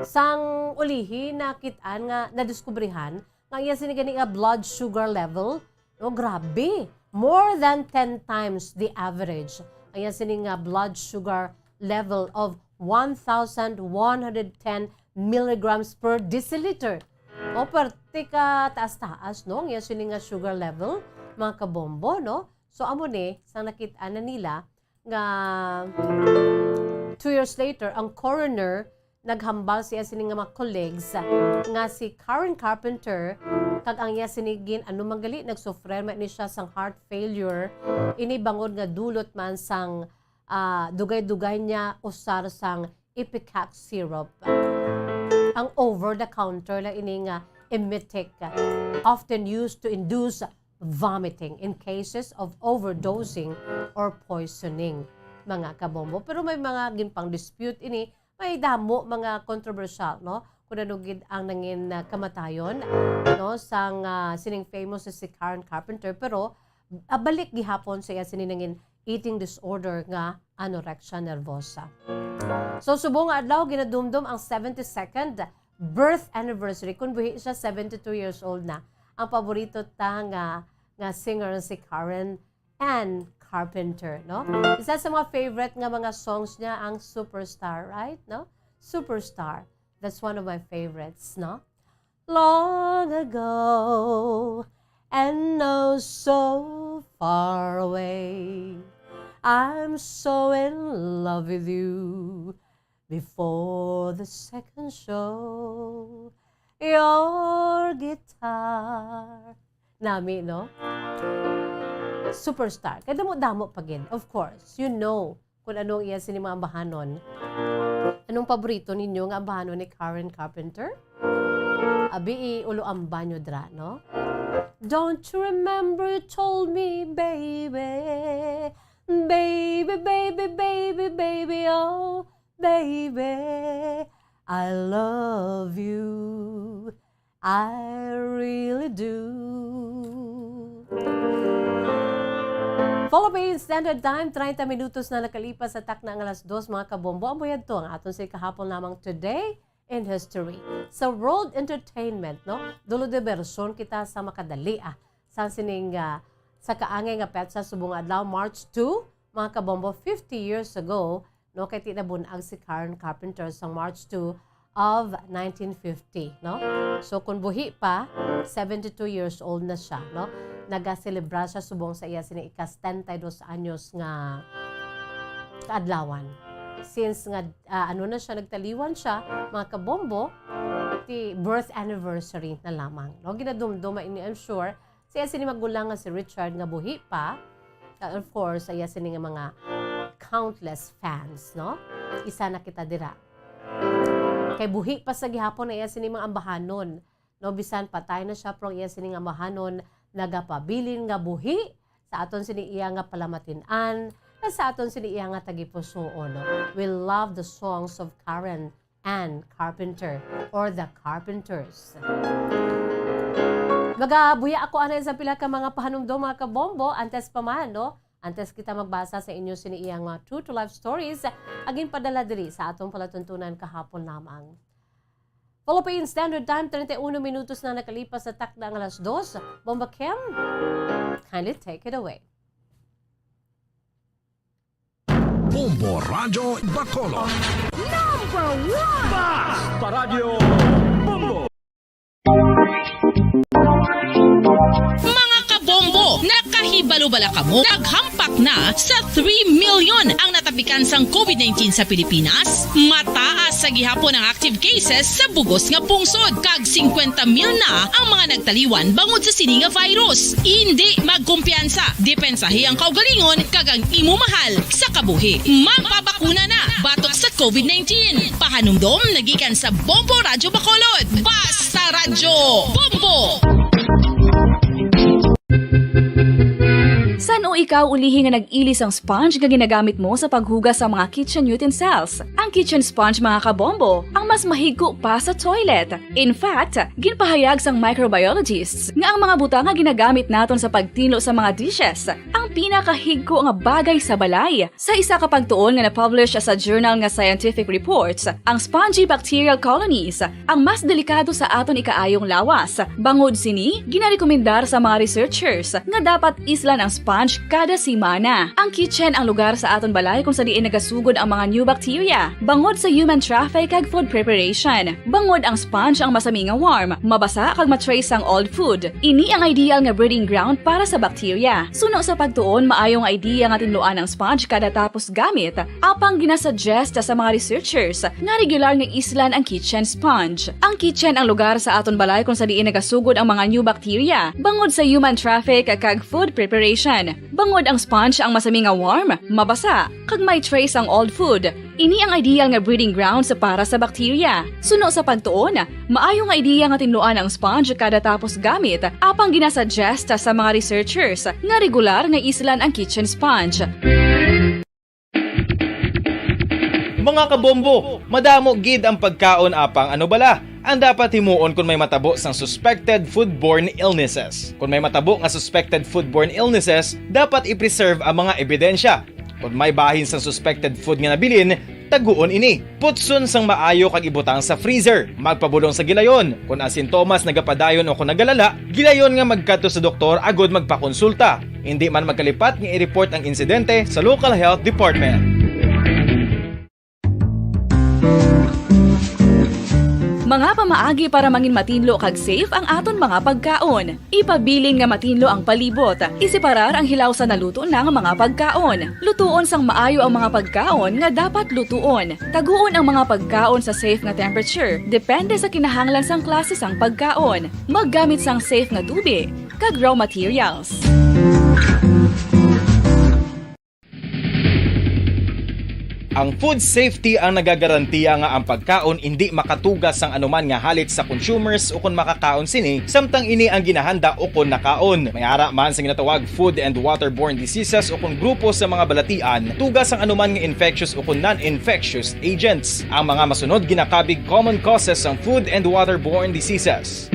Sang ulihi nakitaan nga nadiskubrihan nga iya sinigani nga blood sugar level, no, grabe, more than 10 times the average. Ang iya sining nga blood sugar level of 1,110 milligrams per deciliter. O perti ka taas-taas, no? Ang iya sining nga sugar level, mga kabombo, no? So, amo ni, sang nakita na nila, nga 2 years later, ang coroner, naghambal siya sining nga mga colleagues, nga si Karen Carpenter, kag ang iya sinigin, ano manggali, nagsufrer man ni siya sang heart failure, inibangod nga dulot man sang dugay-dugay niya usar sang Ipecac syrup. Ang over-the-counter lang ini nga emetic, often used to induce vomiting in cases of overdosing or poisoning, mga kabombo. Pero may mga ginpang dispute ini, may damo mga controversial, no? Kung anugid ang nangin kamatayon, no? Sang sining famous si Karen Carpenter, pero balik gihapon sa iya sininangin eating disorder nga anorexia nervosa. So subong adlaw ginadumdum ang 72nd birth anniversary kun buhi siya 72 years old na. Ang paborito ta nga singer si Karen Ann Carpenter, no? Isa sa mga favorite nga mga songs niya ang Superstar, right? No? Superstar. That's one of my favorites, no? Long ago and oh so far away, I'm so in love with you. Before the second show, your guitar. Nami, no? Superstar. Kaya damo-damo pagin. Of course, you know kung anong iya sini mga ambahanon. Anong paborito ninyo nga ambahanon ni Karen Carpenter? Abi, ulo ang banyo dra, no? Don't you remember you told me, baby, baby, baby, baby, baby, oh, baby, I love you, I really do. Philippine Standard Time, 30 minutos na nakalipas sa tak na ang alas 2, mga kabombo. Ang buyad to, ang aton sa kahapon lamang today in history. Sa world entertainment, no? Dulo de version kita sa makadali, sa sining, sa kaangay nga petsa subong adlaw, March 2, mga kabombo, 50 years ago, no? Kay tinabunag si Karen Carpenter sa March 2 of 1950, no? So, kung buhi pa, 72 years old na siya, no? Nagaselebra siya subong sa iya sini ikas 32 anyos nga kaadlawan. Since nga ano na siya, nagtaliwan siya, mga kabombo, ti birth anniversary na lamang. No, ginadumduma ini, I'm sure, siya sini magulang nga si Richard nga buhi pa. Of course, siya sini nga mga countless fans, no? Isa na kita dira. Kay buhi pa sa gihapon na iya sini mga ambahanon. No, bisan patay na siya, pero iya sini nga ambahanon nagapabilin nga buhi sa aton sini iya nga palamatinan, na sa aton sini iya nga tagipusoon. No? We love the songs of Karen Ann Carpenter or the Carpenters. Magabuya ako anay sa pila ka mga pahanumdom mga kabombo, antes pa man, no? Antes kita magbasa sa inyo sini iyang mga true to life stories, agin padala diri sa atong palatuntunan kahapon lamang. Philippine Standard Time, 31 minutos na nakalipas sa takda ng alas 2. Bomba Kim, kindly take it away. Bombo Radyo Bacolod. Mga kabombo, nakahibalo-bala ka mo? Naghampak na sa 3 million ang natapikan sang COVID-19 sa Pilipinas. Mataas sa gihapon ang active cases sa bugos nga pungsod. Kag 50 mil na ang mga nagtaliwan bangod sa sini nga virus. Hindi magkumpiyansa. Depensahi ang kaugalingon kag ang imo mahal sa kabuhi. Magpabakuna na batok sa COVID-19. Pahanumdom nagikan sa Bombo Radyo Bacolod. Basta Radyo Bombo! San o ikaw ulihi nga nag-ilis ang sponge nga ginagamit mo sa paghugas sa mga kitchen utensils? Ang kitchen sponge mga kabombo, ang mas mahigko pa sa toilet. In fact, ginpahayag sang microbiologists nga ang mga butang nga ginagamit naton sa pagtilo sa mga dishes, ang pinakahigko nga bagay sa balay. Sa isa ka pagtuon nga na-publish sa journal nga Scientific Reports, ang spongy bacterial colonies ang mas delikado sa aton ikaayong lawas. Bangod sini, ginarekomendar sa mga researchers nga dapat islan ang sponge kada simana. Ang kitchen ang lugar sa aton balay kung sa diin nagasugod ang mga new bacteria. Bangod sa human traffic kag food preparation. Bangod ang sponge ang masami nga warm, mabasa kag matrace ang old food. Ini ang ideal nga breeding ground para sa bacteria. Suno sa pagtuon, maayong idea nga tinluan ang sponge kada tapos gamit. Apang ginasuggest sa mga researchers nga regular nga islan ang kitchen sponge. Ang kitchen ang lugar sa aton balay kung sa diin nagasugod ang mga new bacteria. Bangod sa human traffic kag food preparation. Bangod ang sponge ang masami nga warm, mabasa, kag may trace ang old food. Ini ang ideal nga breeding ground sa para sa bacteria. Suno sa pagtuon, maayong idea nga tinluan ang sponge kada tapos gamit, apang ginasuggest sa mga researchers nga regular nga islan ang kitchen sponge. Mga kabombo, madamo gid ang pagkaon apang ano bala ang dapat himuon kung may matabo sang suspected foodborne illnesses. Kung may matabo nga suspected foodborne illnesses, dapat i-preserve ang mga ebidensya. Kung may bahin sang suspected food nga nabilin, taguon ini. Putson sang maayo kag ibutang sa freezer. Magpabulong sa gilayon. Kung ang sintomas nagapadayon o kung nagalala, gilayon nga magkadto sa doktor agod magpakonsulta. Hindi man magkalipat nga i-report ang insidente sa local health department. Mga pamaagi para mangin matinlo kag safe ang aton mga pagkaon. Ipabilin nga matinlo ang palibot. Isiparar ang hilaw sa naluto ng mga pagkaon. Lutuon sang maayo ang mga pagkaon nga dapat lutuon. Taguon ang mga pagkaon sa safe nga temperature. Depende sa kinahanglan sang klase sang pagkaon. Maggamit sang safe nga tubig kag raw materials. Ang food safety ang nagagarantiya nga ang pagkaon hindi makatugas sang anuman nga halit sa consumers o kung makakaon sini, samtang ini ang ginahanda o kung nakaon. May ara man sa ginatawag food and waterborne diseases o kung grupo sa mga balatian, tugas ang anuman nga infectious o kung non-infectious agents. Ang mga masunod ginakabig common causes ng food and waterborne diseases.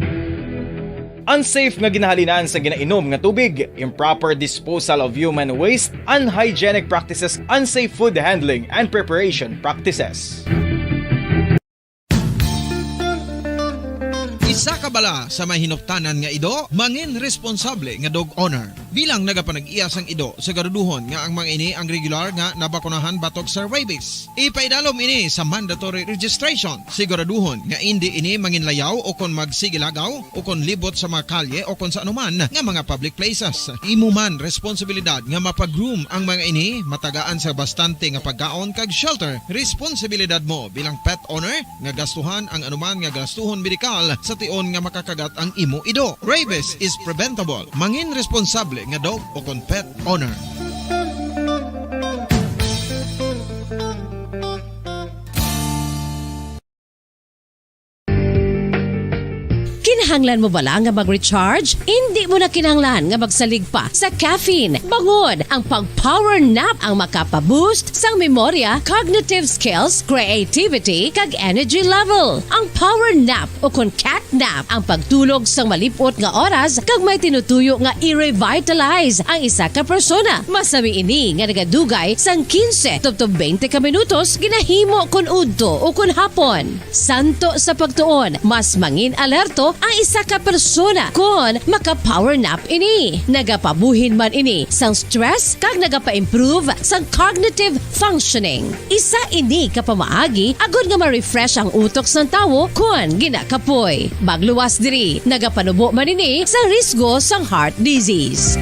Unsafe nga ginahalinan sa ginainom nga tubig, improper disposal of human waste, unhygienic practices, unsafe food handling and preparation practices. Isa ka bala sa may hinuptanan nga ido, mangin responsable nga dog owner. Bilang nagapanag-iyas ang ido sa garuduhon nga ang mga ini ang regular nga nabakunahan batok sa rabies. Ipaidalom ini sa mandatory registration. Siguraduhon nga hindi ini manginlayaw o kon magsigilagaw o kon libot sa mga kalye o kon sa anuman nga mga public places. Imo man responsibilidad nga mapag-groom ang mga ini, matagaan sa bastante nga pagkaon kag shelter. Responsibilidad mo bilang pet owner nga gastuhan ang anuman nga gastuhon medikal sa tion nga makakagat ang imo ido. Rabies is preventable. Mangin responsable nga dog o kon pet owner. Kinahanglan mo bala nga mag-recharge? Hindi mo na kinahanglan nga magsalig pa sa caffeine. Bangod ang pag-power nap ang makapaboost sang memorya, cognitive skills, creativity, kag energy level. Ang power nap o kon cat nap ang pagtulog sang malipot nga oras kag may tinutuyo nga i-revitalize ang isa ka persona. Masami ini nga nagadugay sang 15 to 20 ka minutos ginahimo kon udto o kon hapon. Santo sa pagtuon, mas mangin alerto ang isa ka persona kon maka-power nap ini. Nagapabuhin man ini sang stress kag nagapa-improve sang cognitive functioning. Isa ini kapamaagi agud nga ma-refresh ang utok sang tawo kon ginakapoy. Magluwas diri, nagapanubo man ini sa risgo sang heart disease.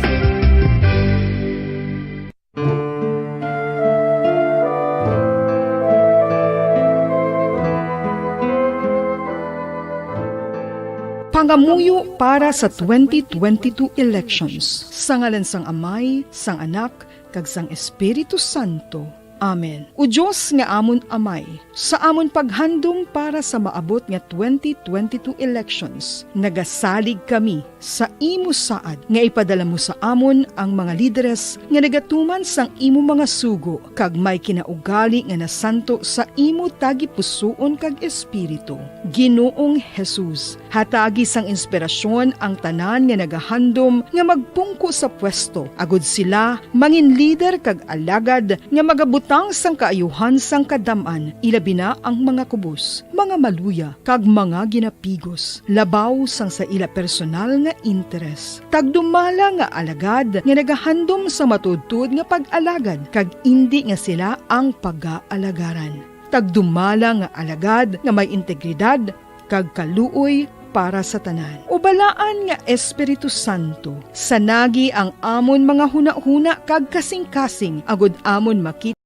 Pangamuyo para sa 2022 elections. Sa ngalan sang Amay, sang Anak, kag sang Espiritu Santo. Amen. O Diyos nga amon Amay, sa amon paghandom para sa maabot nga 2022 elections, nagasalig kami sa imo saad nga ipadala mo sa amon ang mga lideres nga nagatuman sang imo mga sugo kag may kinaugali nga nasanto sa imo tagipusoon kag espiritu. Ginoong Jesus, hatagi sang inspirasyon ang tanan nga nagahandom nga magpungko sa pwesto, agud sila mangin leader kag alagad nga magabutang sang kaayuhan sang kadaman, ilabi na ang mga kubos, mga maluya, kag mga ginapigos, labaw sang sa ila personal nga interes. Tagdumala nga alagad nga nagahandom sa matudtud nga pag-alagad, kag indi nga sila ang pag-aalagaran. Tagdumala nga alagad nga may integridad, kag kaluoy para sa tanan. Ubalaan nga Espiritu Santo, sanagi ang amon mga huna-huna kag kasing-kasing, agud amon makita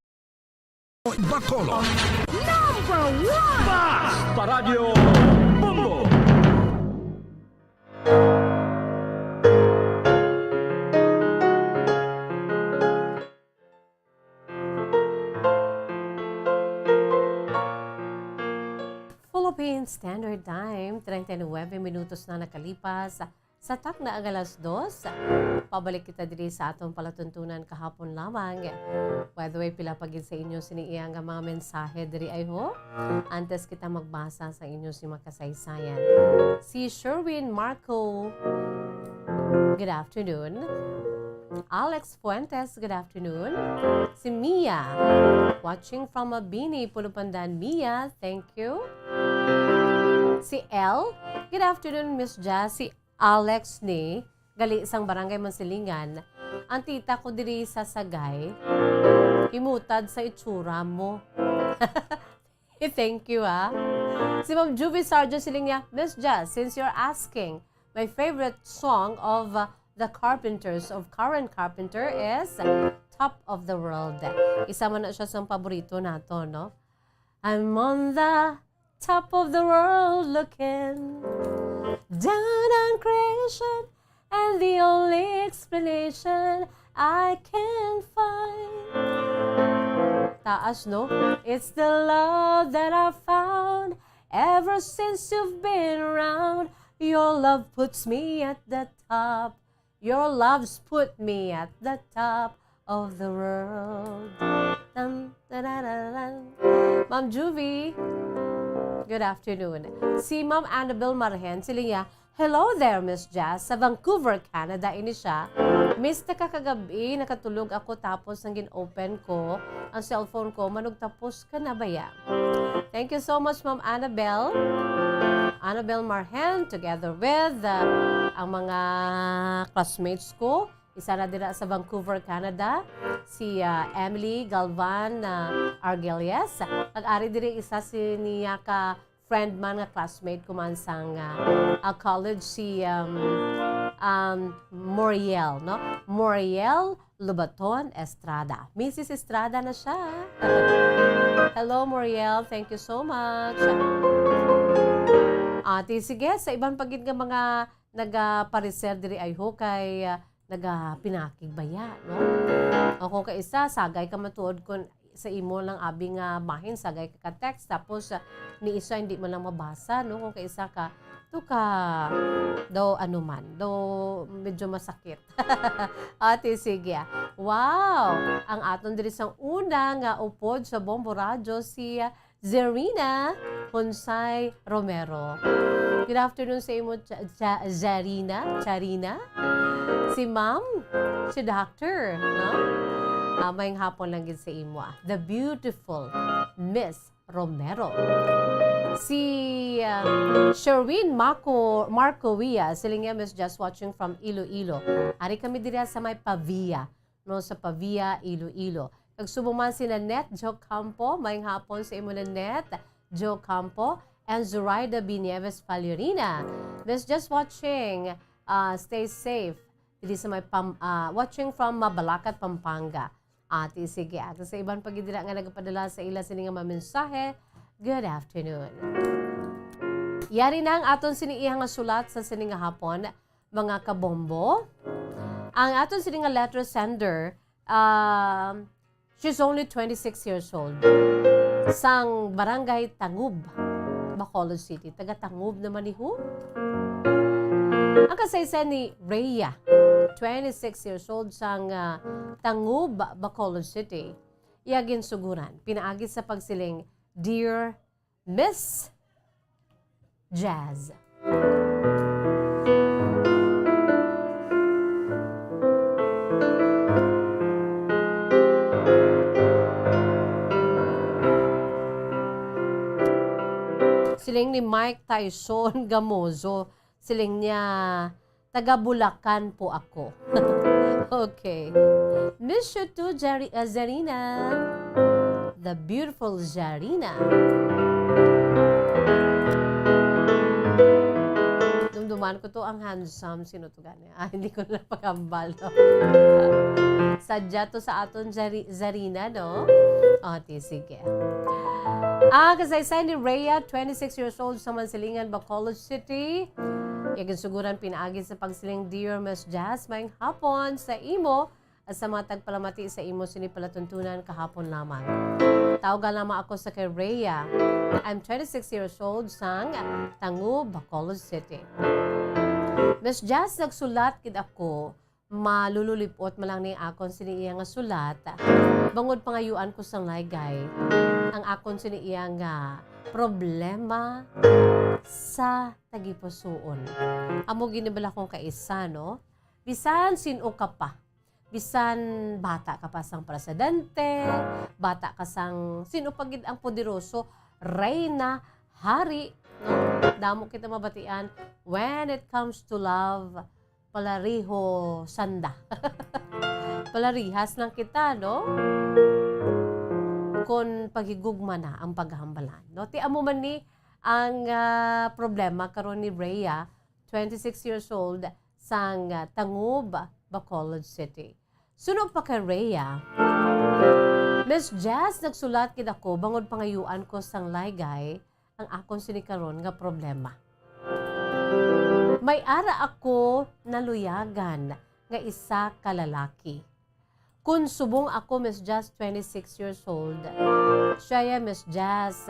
Bacolod. Number 1! Basta Radio Bongo! Philippine Standard Time, 39 minutos na nakalipas. Sa tak na ang alas 2, pabalik kita diri sa atong palatuntunan kahapon lamang. By the way, pila pagin sa inyo siniiyang nga mga mensahe diri ay ho. Antes kita magbasa sa inyo si makasaysayan. Si Sherwin Marco, good afternoon. Alex Fuentes, good afternoon. Si Mia, watching from Mabini, Pulupandan. Mia, thank you. Si El, good afternoon, Miss Jazz. Si Alex ni, gali isang barangay Mansilingan. Ang tita ko diri sa Sagay, himutad sa itsura mo. Thank you, ha. Si Ma'am Juvie Sargent siling niya, Miss Jazz, since you're asking, my favorite song of the Carpenters, of Karen Carpenter, is Top of the World. Isa man na siya sa paborito nato, no? I'm on the top of the world looking down on creation, and the only explanation I can find. Taas, no? It's the love that I found ever since you've been around. Your love puts me at the top. Your love's put me at the top of the world. Dun, dun, dun, dun, dun. Ma'am Juvie, good afternoon. Si Ma'am Annabelle Marhen, sila niya, hello there, Miss Jazz. Sa Vancouver, Canada, ini siya. Miss, nakakagabi, nakatulog ako tapos nang gin-open ko ang cellphone ko. Manugtapos ka na ba ya? Thank you so much, Ma'am Annabelle. Annabelle Marhen, together with ang mga classmates ko Isa na dira sa Vancouver, Canada, si Emily Galvan Argelies. Ag-ari diri isa si niya ka friend man nga classmate ko man sang college, si Moriel, no? Moriel Lubaton Estrada. Mrs. Estrada na siya. Hello, Moriel. Thank you so much. Sige, sa ibang pagid nga mga nagapariser diri ay ho kay nagapinakig baya, no? O kung kaisa, sagay ka matuod kung sa imo lang abi nga mahin, sagay ka text tapos ni isa hindi mo lang mabasa, no? Kung kaisa ka, to ka do ano man, do medyo masakit. Sige. Wow! Ang aton diri sang una nga upod sa Bombo Radyo si Zerina Honsay Romero. Good afternoon sa imo, Zarina. Charina. Si Ma'am, si Doctor, no? Mayang hapon lang gid sa imo. The beautiful Miss Romero. Si Sherwin Marcovia, sila nga Miss Just watching from Iloilo. Ari kami diri sa may Pavia, no, sa Pavia, Iloilo. Nagsubuman si Nanette Jo Campo, mayang hapon sa imo Nanette Jo Campo, and Zoraida B. Nieves Fallerina. Miss Just watching, stay safe. Dili sa may watching from Mabalacat, Pampanga. Sige, at sa ibang pagidila nga nagpadala sa ila sini nga mamensahe, good afternoon. Yari na ang aton siniihang nga sulat sa sini nga hapon, mga kabombo. Ang aton sini nga letter sender, she's only 26 years old. Sang barangay Tangub, Bacolod City. Taga Tangub naman ni Hu. Ang kasaysayan ni Rhea, 26 years old, sang Tangub, Bacolod City. Iyagin suguran, pinaagi sa pagsiling, Dear Miss Jazz. Siling ni Mike Tyson Gamozo, siling niya, taga Bulacan po ako. Okay. Miss you too, Zarina. The beautiful Zarina. Dumduman ko to ang handsome. Sino to gani? Hindi ko na pagkambal. No? Sadya to sa aton Zarina, no? Sige. Kasaysayan ni Rhea, 26 years old sa Mansilingan, Bacolod City. Yagin suguran pinaagi sa pagsiling, Dear Miss Jazz, mayang hapon sa imo at sa mga tagpalamati sa imo sinipalatuntunan kahapon lamang. Tawagan lamang ako sa kay Rhea. I'm 26 years old sang Tangub, Bacolod City. Miss Jazz, nagsulat kid ako, malululipot malang ni akon siniiya nga sulat. Bangod pangayuan ko sang laygay. Ang akon siniiya nga problema sa tagipusoon. Amo ginibala kong kaisa, no? Bisan sino ka pa. Bisan bata ka pa sang presidente, bata ka sang sino pagid ang poderoso, reyna, hari, no? Damo kita mabatian, when it comes to love, palariho sanda. Palarihas lang kita, no? Kung paghigugma na ang paghahambalan. No? Ti amo man ni ang problema karon ni Rhea, 26 years old, sang Tangub, Bacolod City. Sunog pa kay Rhea, Miss Jazz, nagsulat kid ako bangod pangayuan ko sang laygay ang akon sinikaron nga problema. May ara ako naluyagan nga isa ka lalaki. Kung subong ako, Miss Jazz, 26 years old, siya Miss Jazz,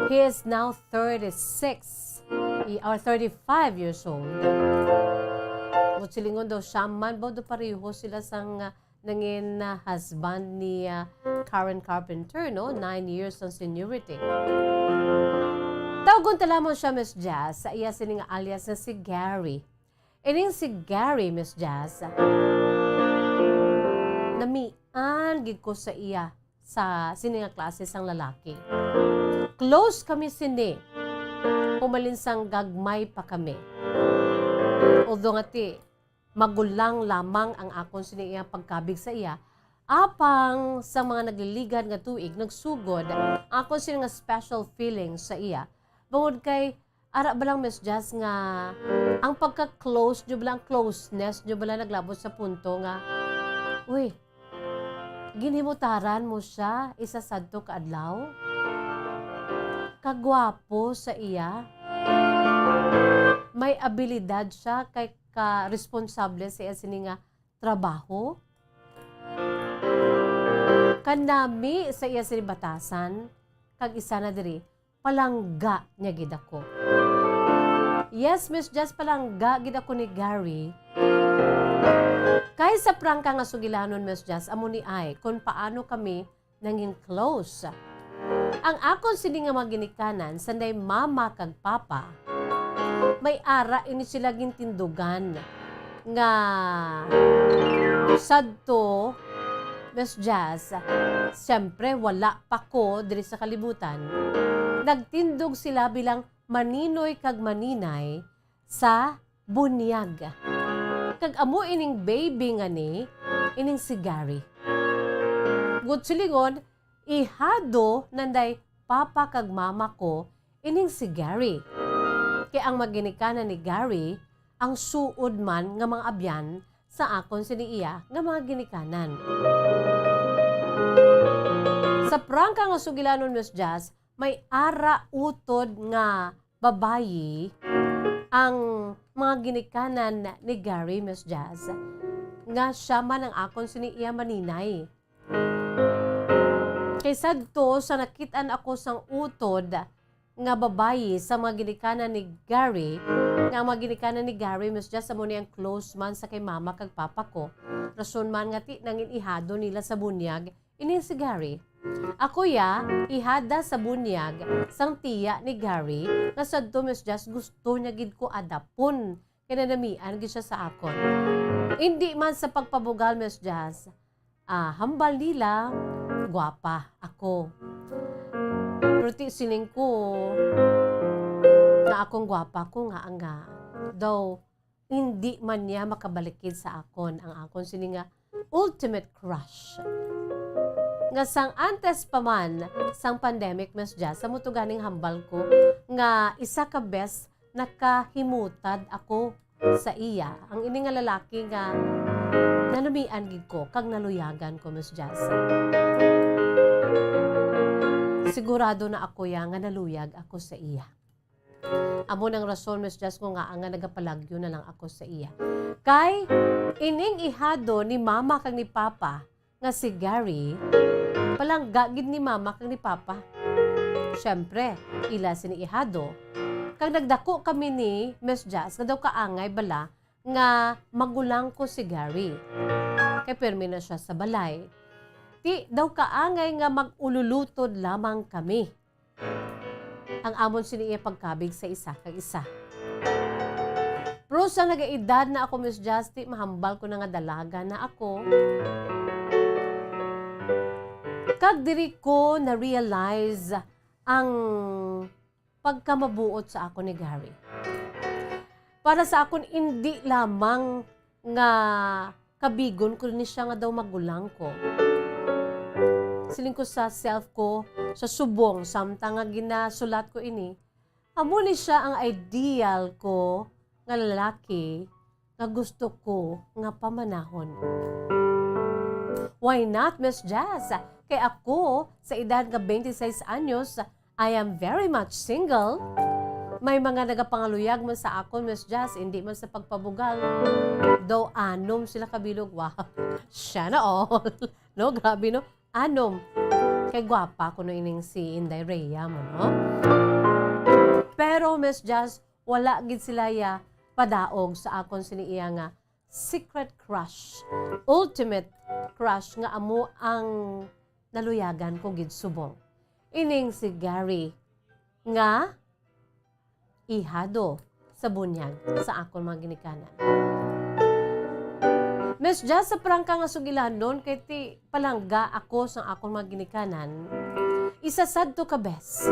he is now 36 or 35 years old. Silingon daw siya man, do pareho sila sang nangin husband ni Karen Carpenter, no? 9 years ng seniority. Tawagon talamon siya, Miss Jazz, sa iya sining alias na si Gary. Ining si Gary, Miss Jazz, namian gid ko sa iya sa sininga klase sang lalaki. Close kami sini. Pumalinsang gagmay pa kami. Although nga ti, magulang lamang ang akon siniya pagkabig sa iya. Apang sa mga nagliligan nga tuig, nagsugod, akon sila nga special feeling sa iya. Bangod kay, ara ba lang Miss Jazz nga, ang pagka-close nyo ba lang, closeness nyo ba lang naglabot sa punto nga, uy, ginhimutaran mo siya, isa sadto kaadlaw? Kagwapo sa iya? May abilidad siya kay ka-responsable sa iya sini nga trabaho? Kanami sa iya sini batasan, kag isa na diri, palangga niya gid ako. Yes, Miss Jazz, palangga gid ako ni Gary. Kay sa prangka nga sugilanon, Miss Jazz, amo ni ay kung paano kami nanging close. Ang akon sini nga maginikanan, sanday mama kag papa, may ara ini sila gintindugan nga sadto, Miss Jazz, siyempre wala pa ko diri sa kalibutan. Nagtindog sila bilang maninoy kag maninay sa bunyag. Kag amo ining baby nga ni, ining si Gary. Good silingon, ihado nanday papa kag mama ko, ining si Gary. Kaya ang maginikanan ni Gary, ang suod man nga mga abyan sa akon siniiya nga mga ginikanan. Sa prangka nga sugilanon, Miss Jazz, may ara utod nga babayi ang mga ginikanan ni Gary, Miss Jazz, nga siya man ang akon siniiya maninay. Kaysa to sa nakitaan ako sang utod nga babayi sa mga ginikanan ni Gary, nga mga ginikanan ni Gary, Miss Jazz, sa muna ang close man sa kay mama kag papa ko. Rason man nga ti nangin ihado nila sa bunyag, ini si Gary. Ako ya, ihada sa bunyag sang tiya ni Gary, nga sadto, Miss Jazz, gusto niya gid ko adapon, kinanamian gid siya sa akon. Hindi man sa pagpabugal, Miss Jazz, hambal nila, gwapa ako. Pero ti siling ko, na akong gwapa ko nga daw hindi man niya makabalikid sa akon ang akon sini nga ultimate crush. Nga sang antes pa man sang pandemic, Miss Jazz, sa mutuganing hambal ko nga isa ka best nakahimutad ako sa iya. Ang ini nga lalaki nga nanamian gid ko kag naluyagan ko, Miss Jazz. Sigurado na ako ya nga naluyag ako sa iya. Amo nang rason, Miss Jazz, ko nga nagapalagyo na lang ako sa iya. Kay ining ihado ni mama kag ni papa nga si Gary, palangga gid ni mama kag ni papa. Siyempre, ila sini ihado. Kag nagdako kami ni Miss Jazz, nga daw kaangay bala nga magulang ko si Gary. Kay permi na siya sa balay. Ti daw kaangay nga mag-ululutod lamang kami. Ang amon siniya pagkabig sa isa kag isa. Pero sa nagaedad na ako, Miss Jazz, ti mahambal ko na nga dalaga na ako. Kag diri ko na-realize ang pagkamabuot sa ako ni Gary. Para sa akon, hindi lamang nga kabigon ko ni siya nga daw magulang ko. Siling ko sa self ko, sa subong, samtang nga ginasulat ko ini, amo ni siya ang ideal ko nga lalaki nga gusto ko nga pamanahon. Why not, Miss Jazz? Kay ako, sa edad nga 26 anyos, I am very much single. May mga nagapangaluyag man sa akon, Miss Jazz, hindi man sa pagpabugal. Though anom sila kabilog, wow, siya na all. No, grabe no, anom. Kay gwapa ko no ining si Inday Rhea mo, no? Pero, Miss Jazz, wala gid sila ya padaog sa akon siniiya nga secret crush, ultimate crush nga amo ang naluyagan ko gid subong. Ining si Gary nga ihado sa bunyag sa akon mga ginikanan. Miss Jazz, sa prangka nga sugilan nun, kay ti palangga ako sa akon mga ginikanan, isa sadto ka bes.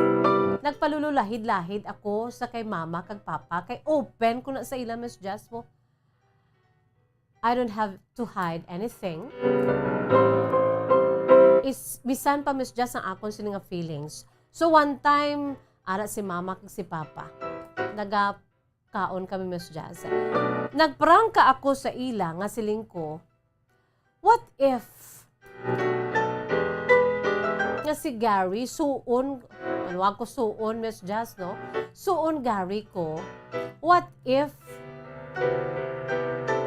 Nagpalululahid-lahid ako sa kay mama kag papa, kay open ko na sa ila, Miss Jazz mo. I don't have to hide anything. Is bisan pa Miss Jazz ang akon sini nga feelings. So one time ara si mama kag si papa. Nagakaon kami Miss Jazz. Nagprangka ako sa ila nga siling ko. What if nga si Gary suon ano ako suon Miss Jazz no? Suon Gary ko. What if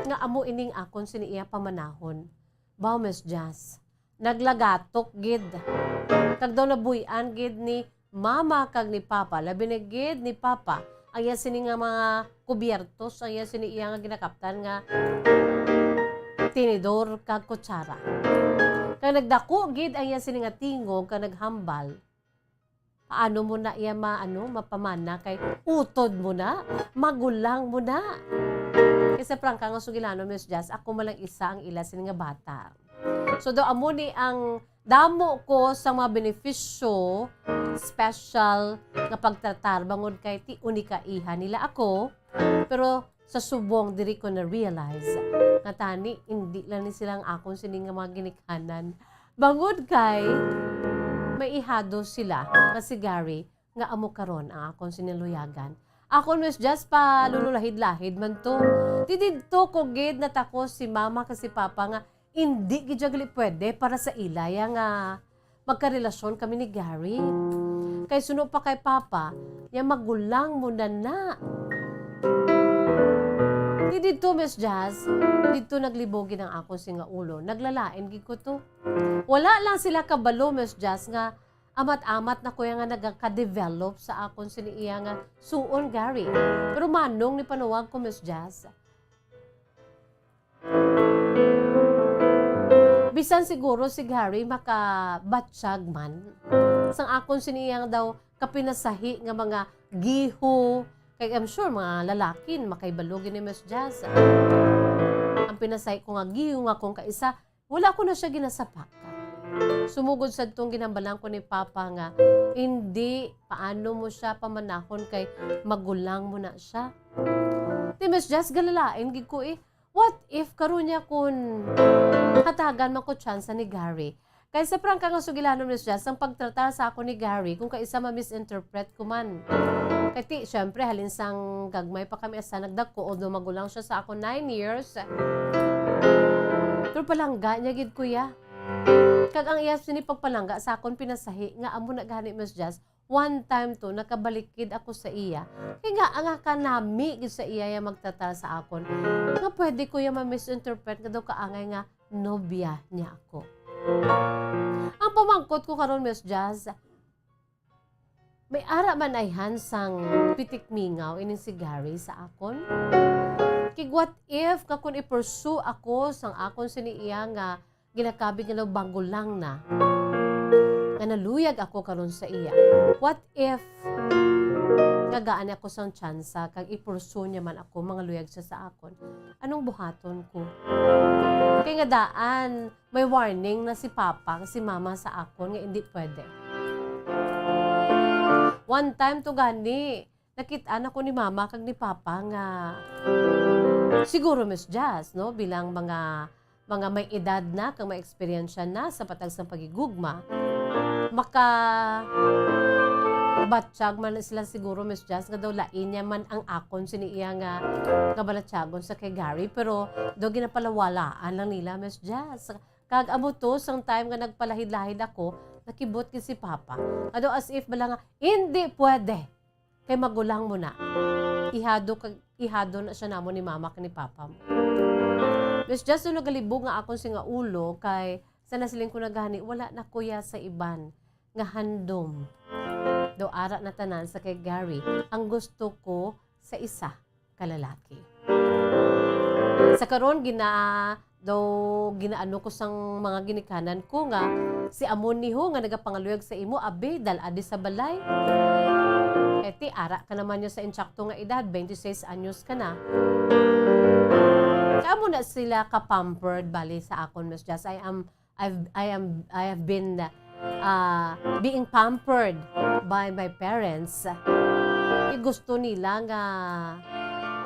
nga amo ining akon sini iya pamanahon. Bao Miss Jazz. Naglagatok gid. Kag daw nabuyan gid ni mama kag ni papa, labi na gid ni papa. Ang iya sini nga mga kubyertos, ang iya sini iya nga ginakaptan nga tinidor kag kutsara. Kag nagdako gid ang iya sini nga tingog kag naghambal. Paano mo na iya mapamana kay utod mo na, magulang mo na. Kasi prangka nga sugilano Miss Jazz, ako malang isa ang ila sini nga bata. So daw amo ni ang damo ko sa mga benepisyo special nga pagtratar bangod kay ti unika iha nila ako, pero sa subong diri ko na realize nga tani hindi lang ni silang akon sini nga mga ginikhanan bangod kay may ihado sila nga si Gary nga amo karon ang akon siniluyagan. Ako Miss Jazz pa lululahid-lahid man to. Didto ko gid natako si mama kasi papa nga hindi gidjagli pwede para sa ilaya nga magkarelasyon kami ni Gary. Kay suno pa kay papa, ya magulang mo na. Di dito Miss Jazz, dito naglibogin ang ako singa ulo. Naglalain gid ko to. Wala lang sila kabalo Miss Jazz nga amat-amat na kuya nga nagaka-develop sa akon siniiya nga suon Gary. Pero manong ni panuwag ko Miss Jazz. Bisan siguro si Gary makabatsyag man. Sang akon siniyang daw kapinasahi nga mga giho. Kaya I'm sure mga lalakin makaibalogin ni Miss Jazz. Ang pinasahi ko nga giho nga kung kaisa, wala ko na siya ginasapak. Sumugod sa itong ginambalang ko ni Papa nga, hindi paano mo siya pamanahon kay magulang mo na siya. Di Miss Jazz galalain gid ko what if karon niya kun hatagan man ko tsansa ni Gary. Kaya sa prangka nga sugilano Miss Jazz, ang pagtratar sa ako ni Gary, kung kaisa ma-misinterpret ko man. Kaya syempre, halinsang gagmay pa kami asa nagdako, although magulang siya sa ako 9 years. Pero palangga niya gid kuya. Kag ang iya sinipagpalangga sa akon pinasahi, nga amo na gani Miss Jazz, one time to, nakabalikid ako sa iya. Kaya nga, ang kanami gid sa iya yung magtatar sa akon. Nga pwede ko yung ma-misinterpret nga daw kaangay nga nobya niya ako. Ang pamangkot ko karon Miss Jazz, may ara man ay hansang pitik mingaw ining si Gary sa akon. Kig what if kakun i-pursue ako sang akon siniiya nga ginakabig nga banggo lang na. Nga naluyag ako karon sa iya. What if gagaan ako sang tsansa kag i-pursue niya man ako mga luyag siya sa akon. Anong buhaton ko? Kaya nga daan, may warning na si Papa, si Mama sa akon nga hindi pwede. One time to gani, nakitaan ako ni Mama kag ni Papa nga siguro Miss Jazz, no? Bilang mga may edad na, kang may eksperyensya na sa patag sa pagigugma, batsyag man sila siguro Miss Jazz nga daw lain niya man ang akon siniiya nga balatsyagon sa kay Gary, pero daw ginapalawalaan lang nila Miss Jazz. Kag amo to sang time nga nagpalahid-lahid ako, nakibot gid si Papa. Ado as if bala nga hindi pwede kay magulang mo na. Ihado na siya namo ni Mama kani Papa mo. Miss Jazz no nagalibog nga akon singa ulo kay sa nasiling ko nagani wala na kuya sa iban nga handom. Do ara na tanan sa kay Gary, ang gusto ko sa isa kalalaki. Sa karon ginaano ko sang mga ginikanan ko nga si amon niho nga nagapangaluyag sa imo abe dal adi sa balay. Eti ara ka naman niya sa insakto nga edad 26 anyos ka na. Kaamo na sila ka-pampered bali sa akon Miss Jazz. I have been being pampered by my parents. Gusto nila nga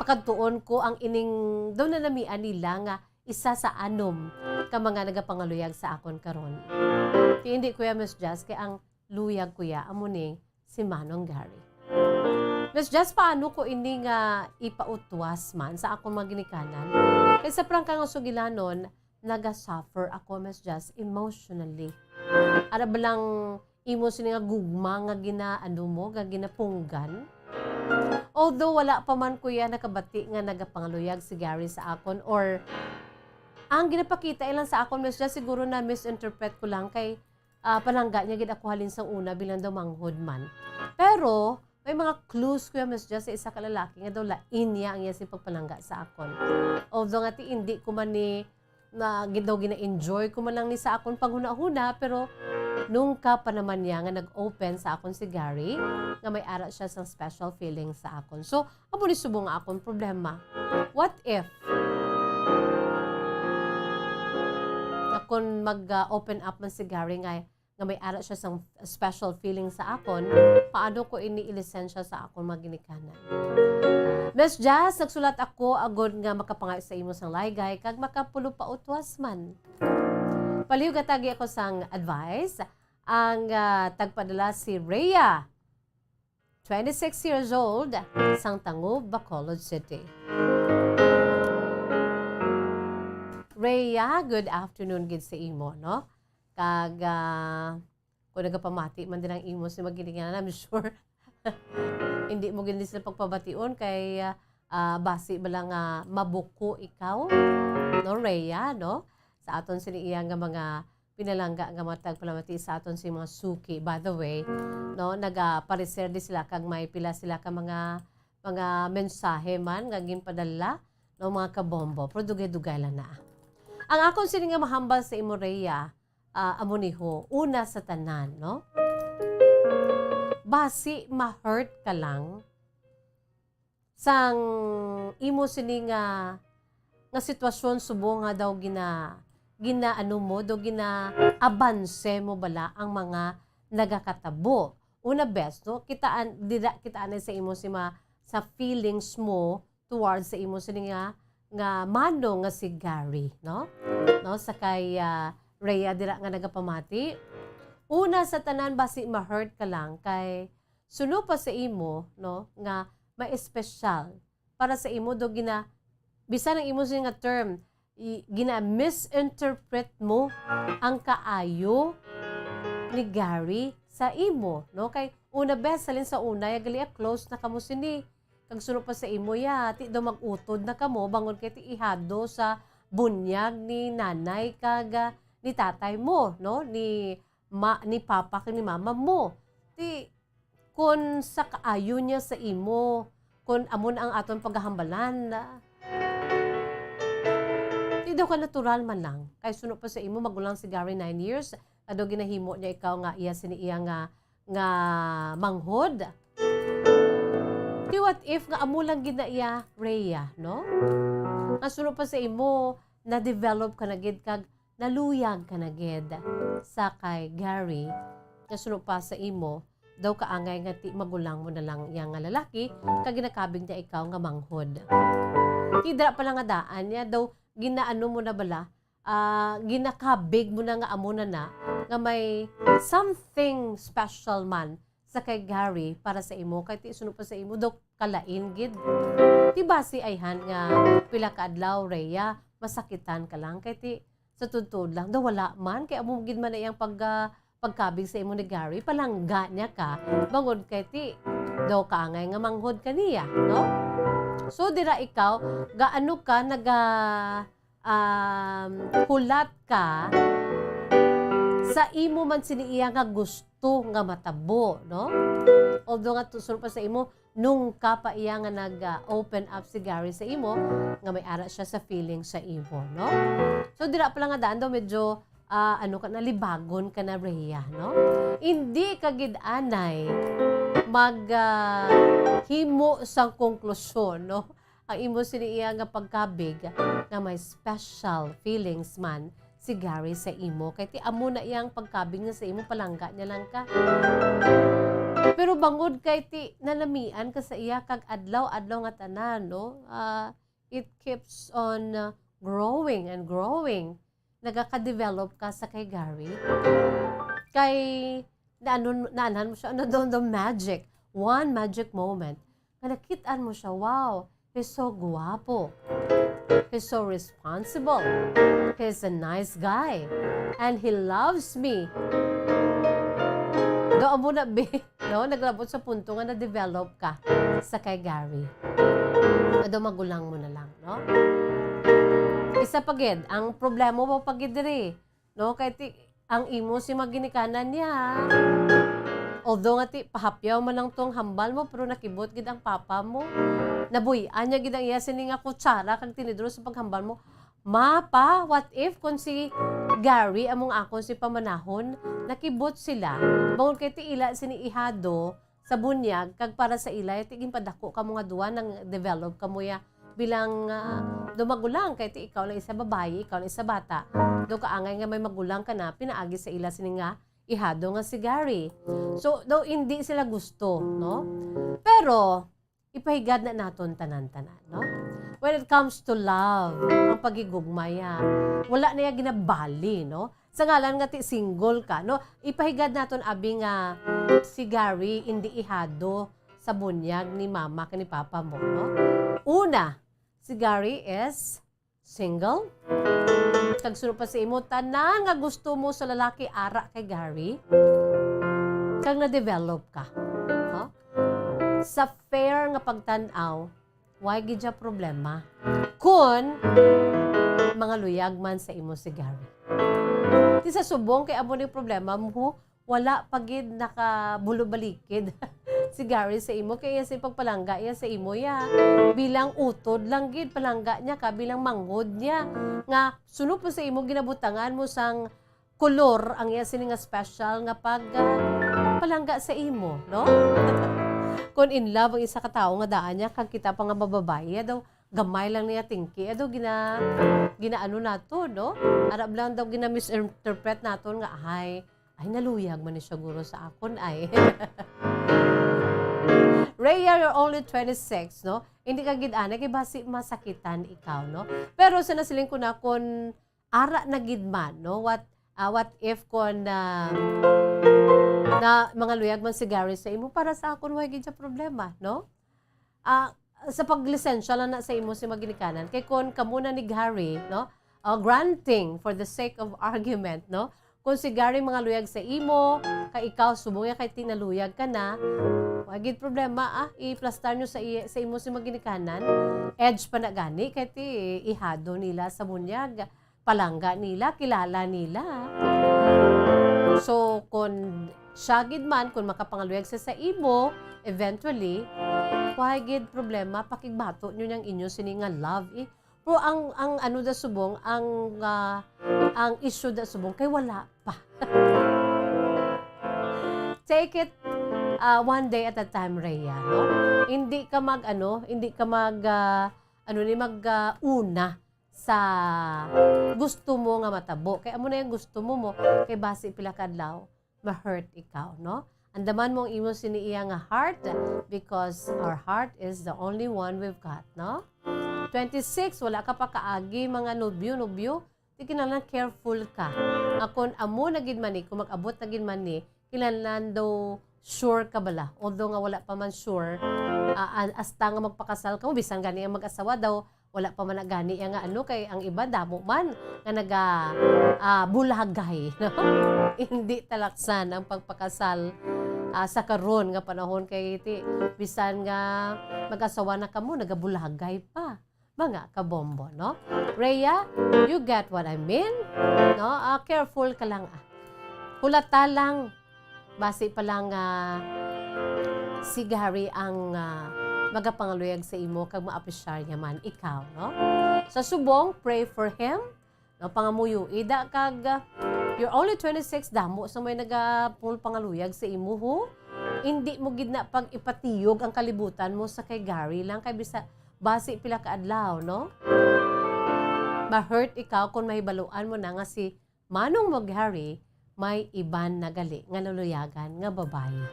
pakadtuon ko ang ining daw na namian nila nga isa sa anom ka mga nagapangaluyag sa akon karon. Ti hindi kuya Miss Jazz kay ang luyag kuya amo ni si Manong Gary. Miss Jazz, paano ko ini nga ipautwas man sa akong mga ginikanan? Kay sa prangka nga sugilanon, naga-suffer ako Miss Jazz emotionally. Ara ba lang imo sini nga gugma nga ginaano mo, nga ginapunggan? Although wala pa man kuya nakabati nga nagapangaluyag si Gary sa akon or ang ginapakita ilang sa akon Miss Jazz, siguro na misinterpret ko lang kay palangga niya gid ako halin sa una bilang daw manghod man. Pero may mga clues kuya Miss Jazz sa isa ka lalaki nga daw lain niya ang iyang pagpalangga sa akon. Although nga ti hindi ko man ni na daw gina-enjoy ko man lang ni sa akon panghuna-huna, pero nung ka pa naman niya nga nag-open sa akon si Gary nga may ara siya sang special feeling sa akon. So amo ni subong nga akon problema. What if kung mag-open up man si Gary nga may ara siya sang special feeling sa akon, paano ko ini-ilisensya sa akon maginikanan? Miss Jazz, nagsulat ako agod nga makapangay sa imo sang laygay kag makapulo pa utwas man. Paliw gatagi ako sang advice, ang tagpadala si Rhea, 26 years old, sang Tangub, Bacolod City. Rhea, good afternoon gid sa imo, no? Kag kung nagapamati man din ang imo si magilingan, I'm sure hindi mo gindi sila pagpabation kay basi ba lang mabuko ikaw, no Rhea, no? Sa aton sini iya nga mga pinalangga nga matag palamati sa aton si mga suki. By the way, no, nagapareser di sila kag may pila sila ka mga mensahe man nga ginpadala no mga kabombo. Pero dugay-dugay lang na. Ang akon sini nga mahambal sa imo Rhea, amo niho, una sa tanan, no? Basi ma-hurt ka lang sang imo sini nga sitwasyon subong nga daw ginaano mo do gina-abanse mo bala ang mga nagakatabo. Una best, no? Kitaan sa imo sa feelings mo towards sa imo sini nga mano nga si Gary, no? No, sakay Rhea dira nga nagapamati. Una sa tanan basi ma-hurt ka lang kay suno pa sa imo, no, nga ma-espesyal para sa imo do bisan ang imo nga term gina-misinterpret mo ang kaayo ni Gary sa imo, no? Kay una best salin sa una gali close na kamo sini. Kag suno pa sa imo ti do mag-utod na kamo bangon kay ti ihado sa bunyag ni nanay kag ni tatay mo, no? Ni papa kag ni mama mo. Ti kun sa kaayo niya sa imo, kun amon ang aton paghahambalan ti daw ka natural man lang. Kay suno pa sa imo magulang si Gary 9 years, ado ginahimo niya ikaw nga iya sini iya nga manghod. Di what if nga amo lang ginaiya Rhea, no? Nga suno pa sa imo na-develop ka na gid kag naluyag ka na gid sa kay Gary. Nga suno pa sa imo daw kaangay nga ti magulang mo na lang iya nga lalaki kag ginakabig niya ikaw nga manghod. Tidra pa lang nga daan niya daw ginaano mo na bala, ginakabig mo na nga amo na nga may something special man sa kay Gary para sa imo kay ti suno pa sa imo daw kalain gid. Ti basi ayhan nga pila ka adlaw Rhea masakitan ka lang kay ti sa tudtod lang daw wala man kay amo gid man iyang pagkabig sa imo ni Gary palangga niya ka bangod kay ti daw kaangay nga manghod kaniya, no? So dira ikaw gaano ka hulat ka sa imo man siniiya nga gusto nga matabo, no? Although nga tusul pa sa imo nung ka pa iya nga nag-open up si Gary sa imo nga may ara siya sa feeling sa imo, no? So dira pa lang nga daan daw medyo ka na libagon ka na Rhea, no? Hindi ka gid anay himo sang konklusyon, no? Ang imo siniiya nga pagkabig nga may special feelings man si Gary sa imo kay ti amo na iyang pagkabig nga sa imo palangga niya lang ka. Pero bangod kay ti nalamian ka sa iya kag adlaw nga tanan, no? It keeps on growing and growing, nagaka-develop ka sa kay Gary, kay naanan mo siya, the magic, one magic moment, na nakitaan mo siya, wow, he's so guwapo, he's so responsible, he's a nice guy, and he loves me. Doon mo na, no? Naglabot sa punto nga na-develop ka sa kay Gary. Ado magulang mo na lang, no? Isa pagid, ang problema mo pagid diri, no? Kaya ang imo si maginikanan niya. Although nga pahapyaw man lang tong hambal mo, pero nakibot gid ang papa mo. Nabuyan niya gid ang iya sini nga kutsara kag tinidro sa paghambal mo. Mapa, what if kung si Gary among akon si pamanahon, nakibot sila. Bangon kay ti ila sini ihado sa bunyag kag para sa ila tiging padako ka mga duwa nang develop ka mo ya bilang dumagulang kay ti ikaw lang isa babae, ikaw lang isa bata. Do ka angay nga may magulang ka na pinaagi sa ila sini nga ihado nga si Gary. So daw hindi sila gusto, no? Pero ipahigad na naton tanan-tanan, no? When it comes to love, ang pagigugmaya, wala na yung ginabali, no? Sa ngalan nga ti single ka, no? Ipahigad naton abi nga si Gary hindi ihado sa bunyag ni mama ka ni papa mo, no? Una, si Gary is single. Kag sunod pa sa imo, tanan nga gusto mo sa lalaki ara kay Gary, kag na-develop ka, no? Sa fair nga pagtanaw, why gidya problema kun mga luyag man sa imo si Gary. Ti sa subong kay amo ni problema mo, wala pagid nakabulo-balikid si Gary sa imo kaya si pagpalangga iya sa imo ya bilang utod lang gid palangga niya ka bilang manghod niya nga sunod pa sa imo ginabutangan mo sang kolor ang iya sini nga special nga pag palangga sa imo, no? Kung in love ang isa ka tao nga daan niya, kag kita pa nga bababae, daw gamay lang niya tingki, daw ginaano nato, no? Arab lang daw gina-misinterpret nato nga, ay naluyag man ni siya guro sa akon, ay. Rhea, you're only 26, no? Hindi ka gid-ana, kay basi masakitan ikaw, no? Pero sa nasiling ko na, kung ara na gidman, no? What if kung na mga luyag man si Gary sa imo, para sa akon way gid siya problema, no? Sa paglisensya lang na sa imo si maginikanan kay kon kamo na ni Gary, no? Granting for the sake of argument, no? Kung si Gary mga luyag sa imo, kay ikaw subong kay tinaluyag ka na, way gid problema i-plastar nyo sa imo si maginikanan. Edge pa na gani kay ti ihado nila sa bunyag, palangga nila, kilala nila. So, kung siya gid man, kung makapangaluyag sa imo, eventually, why gid problema, pakigbato nyo niyang inyo sini nga love, eh. Pero ang ano da subong, ang issue da subong, kay wala pa. Take it one day at a time, Rhea, no? Hindi ka una sa gusto mo nga matabo. Kaya amo na yung gusto mo kay basi pila kadlaw ma-hurt ikaw, no? Andaman mong imo siniiya nga heart because our heart is the only one we've got, no? 26, wala ka pa kaagi mga nobyo. Di kinalang careful ka. Akon amo na gid man ni, kung mag-abot na gid man ni, kinahanglan daw sure ka bala. Although nga wala pa man sure, hasta nga magpakasal ka mo, bisang gani ang mag-asawa daw, wala pa man na gani nga ano, kay ang iba damo man nga bulagay, no? Hindi talaksan ang pagpakasal sa karon nga panahon kay iti bisan nga mag-asawa na kamo nagabulagay pa mga kabombo, no? Rhea, you get what I mean, no? Careful ka lang, hulata lang base pa lang si Gary ang magapangaluyag sa imo kag maapresyar niya man ikaw, no? Sa subong, pray for him, no? Pangamuyo ida kag you're only 26, damo sa may nagapul pangaluyag sa imo, ho? Hindi mo gid na pag ipatiyog ang kalibutan mo sa kay Gary lang kay bisa base pila ka adlaw, no? Ma-hurt ikaw kung mahibaluan mo na nga si manong mo Gary may iban na gali nga luluyagan nga babae.